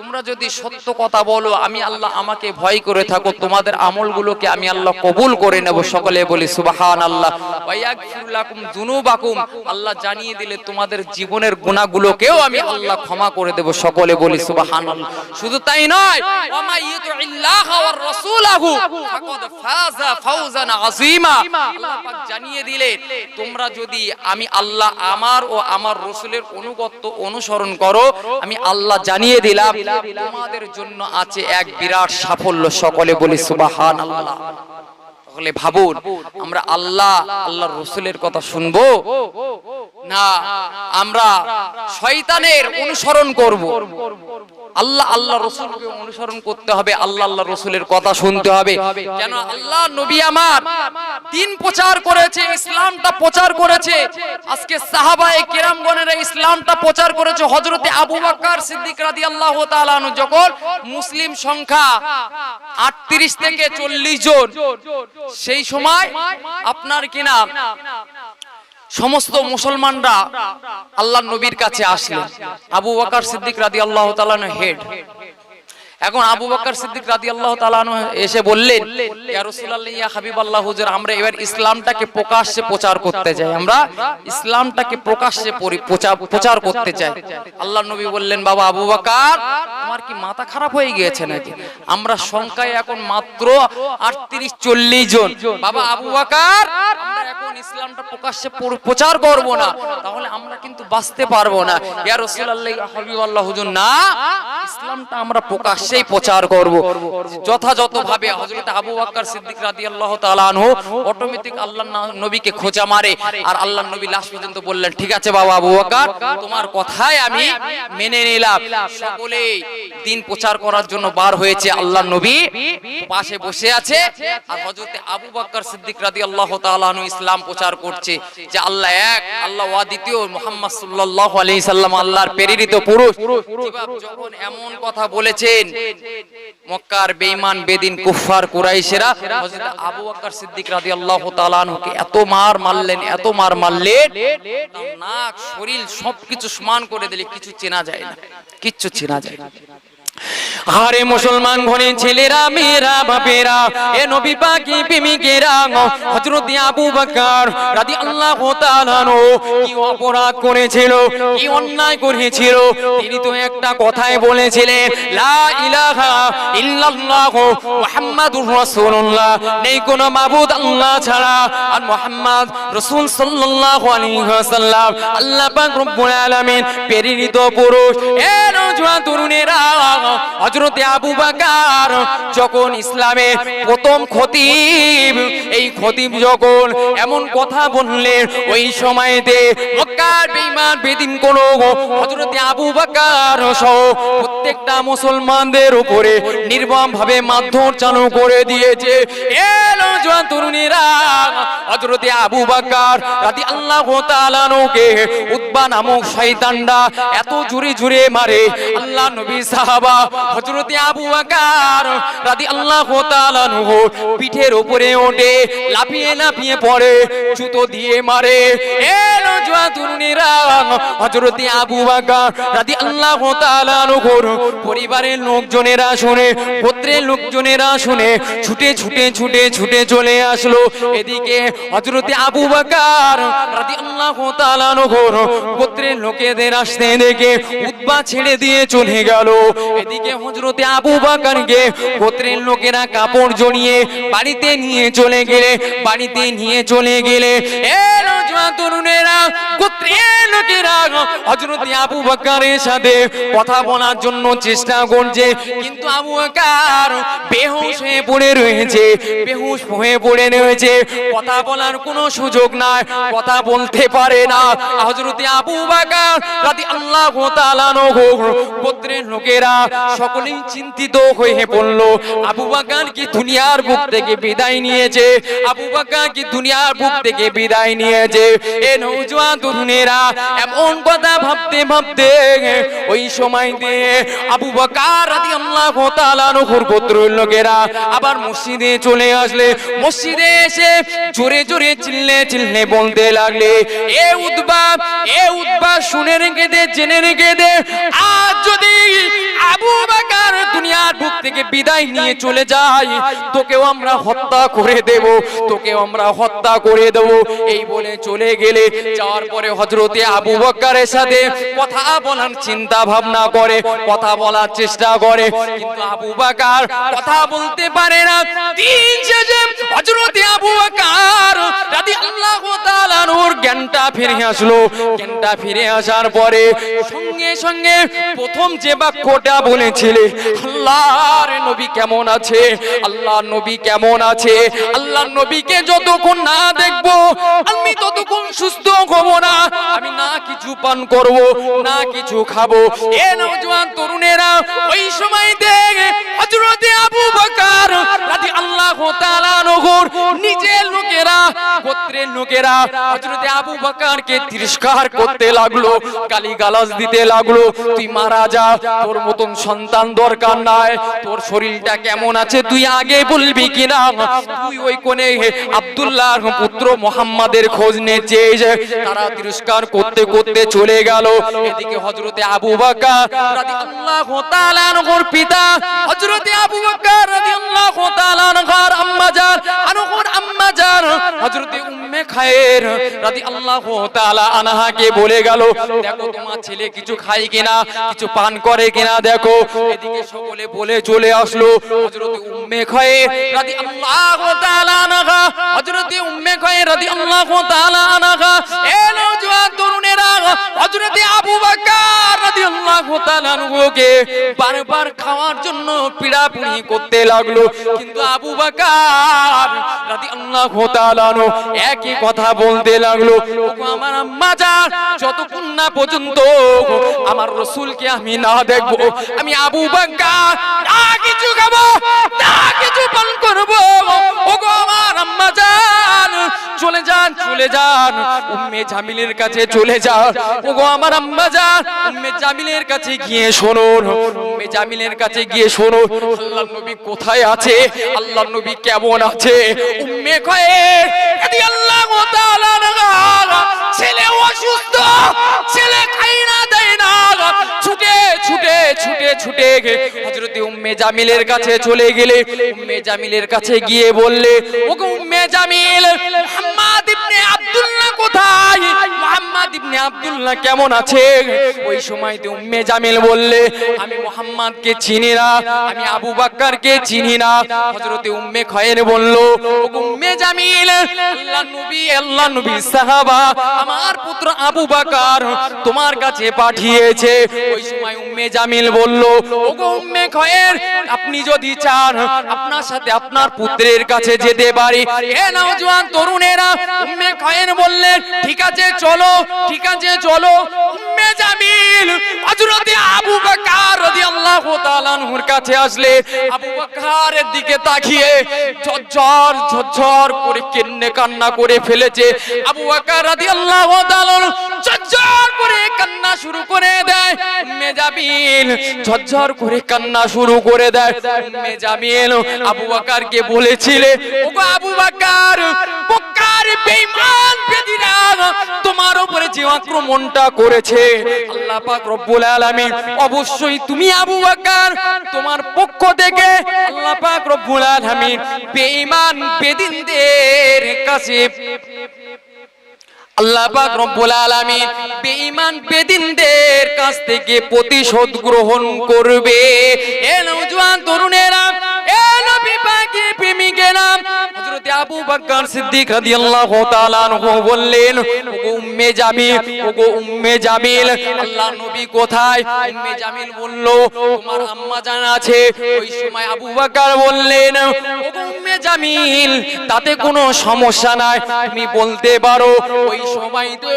তোমরা যদি সত্য কথা বলো, আমি আল্লাহ আমাকে ভয় করে থাকো, তোমাদের আমলগুলোকে আমি আল্লাহ কবুল করে নেব। সকলে বলি সুবহানাল্লাহ। ওয়া ইয়াগফির লাকুম যুনুবাকুম, আল্লাহ জানিয়ে দিলে তোমাদের জীবনের গুনাহগুলোকেও আমি আল্লাহ ক্ষমা করে দেব। সকলে বলি সুবহানাল্লাহ। শুধু তাই নয়, ওয়া মা ইউতিল্লাহ ওয়ার রাসূলাহু ফাকাদ ফাযা ফাওজান আযীমা। আল্লাহ পাক জানিয়ে দিলে তোমরা যদি আমি আল্লাহ আমার ও আমার রাসূলের অনুগত্য অনুসরণ করো, আমি আল্লাহ জানিয়ে দিলাম তোমাদের জন্য আছে এক বিরাট সাফল্য। সকলে বলি সুবহানাল্লাহ। তাহলে ভাবুন, আমরা আল্লাহর রাসূলের কথা শুনবো না আমরা শয়তানের অনুসরণ করব? আল্লাহ রাসূলকে অনুসরণ করতে হবে, আল্লাহ রাসূলের কথা শুনতে হবে। কেন আল্লাহ নবী আমার দ্বীন প্রচার করেছে, ইসলামটা প্রচার করেছে। আজকে সাহাবায়ে কেরামগণেরা ইসলামটা প্রচার করেছে। হযরতে আবু বকর সিদ্দিক রাদিয়াল্লাহু তাআলা আনহু যখন মুসলিম সংখ্যা 38 থেকে 40 জন, সেই সময় আপনার কিনা সমস্ত মুসলমানরা আল্লাহর নবীর কাছে আসলেন। আবু বকর সিদ্দিক রাদিয়াল্লাহু তাআলা হেড। এখন আবু বকর সিদ্দিক রাদিয়াল্লাহু তাআলা এসে বললেন, ইয়া রাসূলুল্লাহ, ইয়া হাবিবাল্লাহ, হুজুর আমরা এবার ইসলামটাকে প্রকাশ্যে প্রচার করতে চাই, আমরা ইসলামটাকে প্রকাশ্যে প্রচার করতে চাই। আল্লাহর নবী বললেন, বাবা আবু বকর, তোমার কি মাথা খারাপ হয়ে গিয়েছে নাকি? আমরা সংখ্যায় এখন মাত্র 38-40 জন। বাবা আবু বকর, আমরা এখন ইসলামটা প্রকাশ্যে প্রচার করব না, তাহলে আমরা কিন্তু বাঁচতে পারবো না। ইয়া রাসূলুল্লাহ, ইয়া হাবিবাল্লাহ, হুজুর না, ইসলামটা আমরা প্রকাশ্যেই প্রচার করব। যথাযথভাবে হযরত আবু বকর সিদ্দিক রাদিয়াল্লাহু তাআলা আনহু অটোমেটিক আল্লাহর নবীকে খোঁচা মারে। আর আল্লাহর নবী লাস্ট পর্যন্ত বললেন, ঠিক আছে বাবা আবু বকর, তোমার কথাই আমি মেনে নিলাম। সকলেই দ্বীন প্রচার করার জন্য বার হয়েছে। আল্লাহর নবী পাশে বসে আছে আর হযরত আবু বকর সিদ্দিক রাদিয়াল্লাহু তাআলা আনহু ইসলাম প্রচার করছে যে আল্লাহ এক, আল্লাহ অদ্বিতীয়, মুহাম্মদ সাল্লাল্লাহু আলাইহি সাল্লাম আল্লাহর প্রেরিত পুরুষ। যখন এমন কথা বলেছেন, মক্কার বেঈমান বেদিন কুফফার কুরাইশেরা হযরত আবু বকর সিদ্দিক রাদিয়াল্লাহু তাআলা আনহুকে এত মার মারলেন, তার নাক শরীর সবকিছু সমান করে দিলে কিছু চেনা যায় না, কিচ্ছু চেনা যায় না। আরে মুসলমান ঘরে ছেলেরা, মেয়েরা, বাপেরা, এ নবী পাকি প্রেমিকেরা, হযরত আবু বকর রাদিয়াল্লাহু তাআলা আনহু কি অপরাধ করেছিল, কি অন্যায় করেছিল? তিনি তো একটা কথাই বলেছিলেন, লা ইলাহা ইল্লাল্লাহ মুহাম্মাদুর রাসূলুল্লাহ, নেই কোনো মাবুদ আল্লাহ ছাড়া, আর মুহাম্মদ রাসূল সাল্লাল্লাহু আলাইহি ওয়াসাল্লাম আল্লাহ পাক রব্বুল আলামিন প্রেরিত পুরুষ। এ নওজোয়ান তরুণেরা, হযরতে আবু বকর যখন ইসলামের প্রথম খতিব, এই খতিব যখন এমন কথা বললেন, ওই সময়তে মক্কা কাফের বেঈমান বেদিন কোন হযরতে আবু বকর সহ প্রত্যেকটা মুসলমানদের উপরে নির্মম ভাবে মারধর চালু করে দিয়েছে। এলো জওয়ান তরুণীরা হযরতে আবু বকর রাদিয়াল্লাহু তাআলা নুকে উতবা নামক শয়তানরা এত জোরে জোরে মারে, আল্লাহ নবী সাহাবা হযরতে আবু বকর রাদিয়াল্লাহু তাআলা নুহু পিঠের উপরে ওঠে, লাফিয়ে লাফিয়ে পড়ে, জুতো দিয়ে মারে। এলো জওয়ান তরুণীরা হযরতে আবু বকর রাদিয়াল্লাহু তাআলা নুহুর পরিবারের লোকজনেরা শুনে, গোত্রের লোকজনেরা শুনে ছুটে ছুটে ছুটে ছুটে চলে আসলো। এদিকে হযরতে আবু বকর রাদিয়াল্লাহু তাআলা নুহুর গোত্রের লোকেদের আসতে দেখে উতবা ছেড়ে দিয়ে চলে গেল। এদিকে হযরতে আবু বকরকে গোত্রের লোকেরা কাপড় জড়িয়ে বাড়িতে নিয়ে চলে গেলে এলো জওয়ান তরুণেরা গোত্রের লোকেরা হযরতে আবু বকরের সাথে কথা বলার জন্য চেষ্টা করছে, কিন্তু আবু বকর বেহুশ হয়ে পড়ে রয়েছে, কথা বলার কোনো সুযোগ নাই, কথা বলতে পারে না। হযরতে আবু বকর রাদিয়াল্লাহু তাআলা আনহু গোত্রের লোকেরা সকলেই চিন্তিত হয়ে পড়ল। আবু বকর কি দুনিয়ার বুক থেকে বিদায় নিয়েছে? এ নওজোয়ান তরুণেরা এমন কথা ভাবতে ভাবতে ওই সময় দিয়ে আবু বকর রাদিয়াল্লাহু তাআলা আনহুর গোত্রের লোকেরা আবার মসজিদে চলে আসলে, মসজিদে এসে জোরে জোরে চিল্লে বলতে লাগলে, এ উতবা শুনে রেখে দে, জেনে রেখে দে, আজ যদি আবু বকর দুনিয়ার বুক থেকে বিদায় নিয়ে চলে যায়, তোকেও আমরা হত্যা করে দেব। এই বলে চলে গেলে, যাওয়ার পরে হযরতে আবু বকরের সাথে কথা বলার চিন্তা ভাবনা করে, কথা বলার চেষ্টা করে, কিন্তু আবু বকর কথা বলতে পারে না। দিন শেষে হযরতে আবু বকর রাদিয়াল্লাহু তাআলা আনহুর জ্ঞানটা ফিরে আসার পরে সঙ্গে সঙ্গে প্রথম যে বাক্যটা বলেছিলে, আল্লাহর নবী কেমন আছে, আল্লাহর নবীকে যতক্ষণ না দেখবো আমি ততক্ষণ সুস্থ হব না, আমি না কিছু পান করব, না কিছু খাবো। এ নওজোয়ান তরুণেরা ওই সময় দেখে হযরতে আবু বকর রাদিয়াল্লাহু তাআলা আনহুর নিজের লোকেরা, গোত্রের লোকেরা হযরতে আবু বকরকে তিরস্কার করতে লাগলো, গালিগালাজ দিতে লাগলো, তুই মারা যা, তোর মতন সন্তান দরকার নাই, তোর শরীরটা কেমন আছে তুই আগে বলবি কিনা, তুই ওই কোণে আব্দুল্লাহর পুত্র মুহাম্মাদের খোঁজ নিয়েছে। তারা তিরস্কার করতে করতে চলে গেল। এদিকে হযরতে আবু বকর রাদিয়াল্লাহু তাআলা আনহুর পিতা হযরতে আবু বকর রাদিয়াল্লাহু তাআলা আনহার আম্মাজান হযরতে উম্মে খায়ের রাদিয়াল্লাহু তাআলা আনহাকে বলে গেল, দেখো তোমার ছেলে কিছু খায় কিনা, কিছু পান করে কিনা দেখো। এদিকে সকলে বলে চলে আসলো। হযরতে উম্মে খায়ের রাদিয়াল্লাহু তাআলা আনহা এ নওজোয়ান তরুণেরা হযরতে আবু বকর রাদিয়াল্লাহু তাআলা আনহুকে বারবার খাওয়ার জন্য পিড়াপিড়ি করতে লাগলো, কিন্তু আবু বকর রাদিয়াল্লাহু তাআলা আনহু একই কথা বলতে লাগলো, ওগো আমার আম্মা জান, যতক্ষণ না পর্যন্ত আমার রাসূলকে আমি না দেখবো, আমি আবু বকর না কিছু খাবো, না কিছু পান করব। ওগো আমার আম্মা জান, চলে যান উম্মে জামিলের কাছে চলে যান। ওগো আমার আম্মা জান, উম্মে জামিলের কাছে গিয়ে শুনুন, আল্লাহর নবী কোথায় আছে, আল্লাহর নবী কেমন আছে। উম্মে খায়ের রাদিয়াল্লাহু তাআলা আনহা ছেলে অসুস্থ, ছেলে খাই না দেয় না, ছুটে হযরতে উম্মে জামিলের কাছে চলে গেলে, উম্মে জামিলের কাছে গিয়ে বললে, ওগো উম্মে জামিল, মুহাম্মদ ইবনে আব্দুল্লাহ কোথায়, মুহাম্মদ ইবনে আব্দুল্লাহ কেমন আছে। ওই সময়তে উম্মে জামিল বললে, আমি মুহাম্মদকে চিনি না, আমি আবু বকরকে চিনি না। হযরতে উম্মে খায়ের বলল, ওগো উম্মে জামিল, আল্লাহর নবী সাহাবা আমার পুত্র আবু বকর তোমার কাছে পাঠিয়েছে। ওই সময় উম্মে উম্মে জামিল বলল, ওগো উম্মে খয়ের, আপনি যদি চান আপনার সাথে আপনার পুত্রের কাছে যেতে পারি। এ নওজোয়ান তরুণেরা, উম্মে খয়ের বললেন, ঠিক আছে চলো, ঠিক আছে চলো। উম্মে জামিল হযরতে আবু বকর রাদিয়াল্লাহু তাআলা আনহুর কাছে আসলে আবু বকরের দিকে তাকিয়ে ঝরঝর ঝরঝর করে কান্না করে ফেলেছে। আবু বকর রাদিয়াল্লাহু তাআলা ঝরঝর করে কান্না শুরু করে দেয়। উম্মে জামিল ঝরঝর করে কান্না শুরু করে দেয়। উম্মে জামিল আবু বকরকে বলেছিলে, ওগো আবু বকর, বকর বেঈমান বেদিরা তোমার উপরে যে আক্রমণটা করেছে আল্লাহ পাক রব্বুল আলামিন অবশ্যই তুমি আবু বকর তোমার পক্ষ থেকে আল্লাহ পাক রব্বুল আলামিন বেঈমান বেদিনদের কাছে আল্লাহ পাক রব্বুল আলামিন বেঈমান বেদিনদের কাছ থেকে প্রতিশোধ গ্রহণ করবে। এ নওজোয়ান তরুণেরা, এ নবী পাকের প্রেমিকেরা, হযরত আবু বকর সিদ্দিক রাদিয়াল্লাহু তাআলা আনহু বললেন, ওগো উম্মে জামিল, ওগো উম্মে জামিল, আল্লাহর নবী কোথায়? উম্মে জামিল বলল, তোমার আম্মা জান আছে। ওই সময় আবু বকর বললেন, ওগো উম্মে জামিল, তাতে কোনো সমস্যা নাই, তুমি বলতে পারো। ওই সময়তে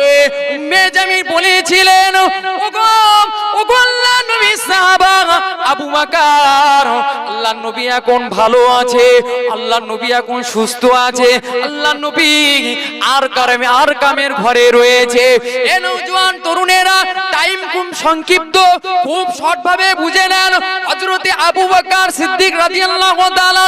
উম্মে জামিল বলেছিলেন, ওগো ওগো আল্লাহর নবী সাহাবা আবু বকর, আল্লাহর নবী এখন ভালো আছে, আল্লাহর নবী এখন সুস্থ আছে, আল্লাহর নবী আর কামের ঘরে রয়েছে। এ নওজোয়ান তরুণেরা, টাইম খুব সংক্ষিপ্ত, খুব শর্ট ভাবে বুঝে নেন। হযরতে আবু বকর সিদ্দিক রাদিয়াল্লাহু তাআলা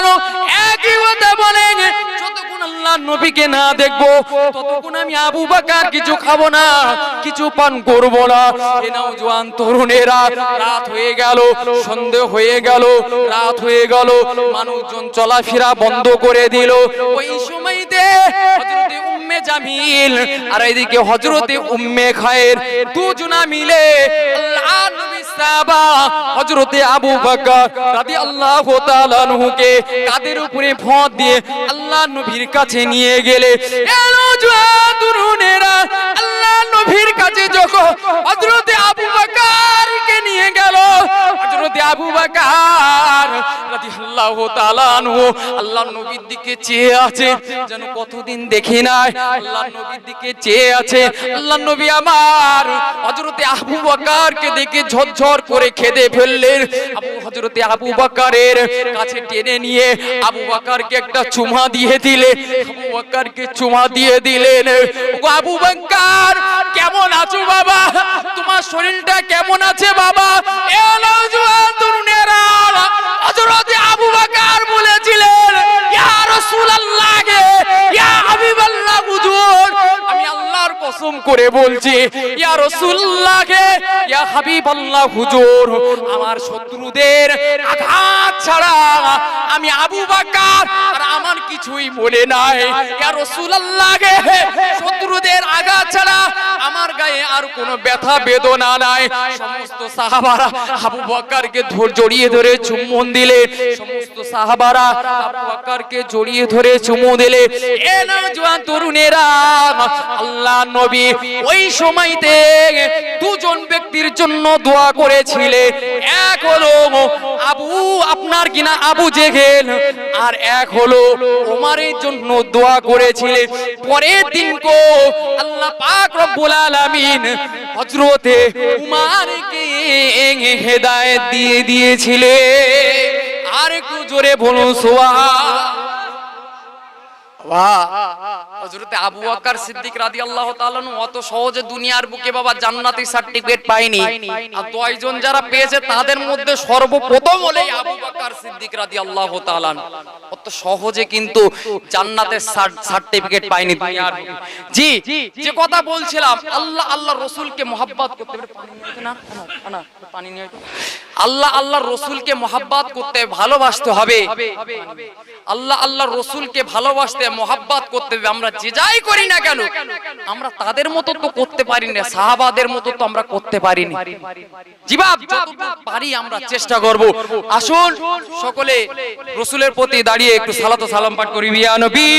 একই কথা বলেন, যতক্ষণ আল্লাহর নবীকে না দেখবো ততক্ষণ আমি আবু বকর কিছু খাবো না, কিছু পান করব না। এ নওজোয়ান তরুণেরা, রাত হয়ে গেল, সন্ধ্যা হয়ে গেল, রাত হয়ে গেল, মানুষজন চলাফেরা বন্ধ করে দিল। ওই সময়তে হযরতে উম্মে জামিল আর এদিকে হযরতে উম্মে খায়ের দুজনা মিলে আল্লাহর নবী সাহাবা হযরতে আবু বকর রাদিয়াল্লাহু তাআলা আনহুকে কাদের উপরে ভর দিয়ে আল্লাহর নবীর কাছে নিয়ে গেলে। এ নওজোয়ান তরুণেরা, আল্লাহর নবীর কাছে যখন হযরতে আবু বকরকে নিয়ে গেল, হযরতে আবু বকর রাদিয়াল্লাহু তাআলা আনহু আল্লাহর নবীর দিকে চেয়ে আছে, যেন কতদিন দেখি নাই, আল্লাহর নবীর দিকে চেয়ে আছে। আল্লাহর নবী আমার হযরতে আবু বকরকে দেখে ঝরঝর করে কেঁদে ফেললেন। হযরতে আবু বকরের কাছে টেনে নিয়ে আবু বকরকে একটা চুমা দিয়ে দিলে, আবু বকরকে চুমা দিয়ে দিলেন। ওগো আবু বকর, কেমন আছো বাবা? তোমার শরীরটা কেমন আছে বাবা? এ নওজোয়ান তরুণেরা, হযরতে আবু বকর বলেছিলেন, ইয়া রাসূলুল্লাহ, ইয়া হাবিবাল্লাহ, হুজুর আমি আল্লাহর কসম করে বলছি, ইয়া রাসূলুল্লাহ, ইয়া হাবিবাল্লাহ, হুজুর আমার শত্রুদের আঘাত ছাড়া আমি আবু বকর আর আমার কিছুই মনে নাই। ইয়া রাসূলুল্লাহ, শত্রুদের আঘাত ছাড়া আমার গায়ে আর কোনো ব্যথা বেদনা নাই। সমস্ত সাহাবারা আবু বকরকে জড়িয়ে ধরে চুম্বন দিলে, সমস্ত সাহাবারা আবু বকরকে জড়িয়ে ধরে চুমু দিলে। এ নওজোয়ান তরুণেরা, আল্লাহর নবী ওই সময়তে দুজন ব্যক্তির জন্য দোয়া করেছিলেন। এক হলো আপনার কিনা আবু জেহেল, আর এক হলো ওমরের জন্য দোয়া করেছিলেন। পরের দিন কো আল্লাহ পাক রব্বুল আলামিন হযরতে উমরকে হেদায়েত দিয়ে দিয়েছিলেন। আর একটু জোরে বলুন সুবহান। হযরতে আবু বকর সিদ্দিক রাদিয়াল্লাহু তাআলা অত সহজে দুনিয়ার বুকে বাবা জান্নাতি সার্টিফিকেট পায়নি। আর 10 জন যারা পেয়েছে তাদের মধ্যে সর্বপ্রথম হলেই আবু বকর সিদ্দিক রাদিয়াল্লাহু তাআলা। অত সহজে কিন্তু জান্নাতের সার্টিফিকেট পায়নি দুনিয়ার বুকে। জি, যে কথা বলছিলাম, আল্লাহর রাসূলকে মহব্বত করতে পানি নিয়ে আল্লাহর রাসূলকে মহব্বত করতে ভালোবাসতে হবে। আল্লাহর রাসূলকে ভালোবাসতে মহব্বত করতে হবে। আমরা যে যাই করি না কেন, আমরা তাদের মতো তো করতে পারি না, সাহাবাদের মতো তো আমরা করতে পারি না। জিবাব যতটুকু পারি আমরা চেষ্টা করব। আসুন সকলে রাসূলের প্রতি দাঁড়িয়ে একটু সালাত ও সালাম পাঠ করি। ইয়া নবী।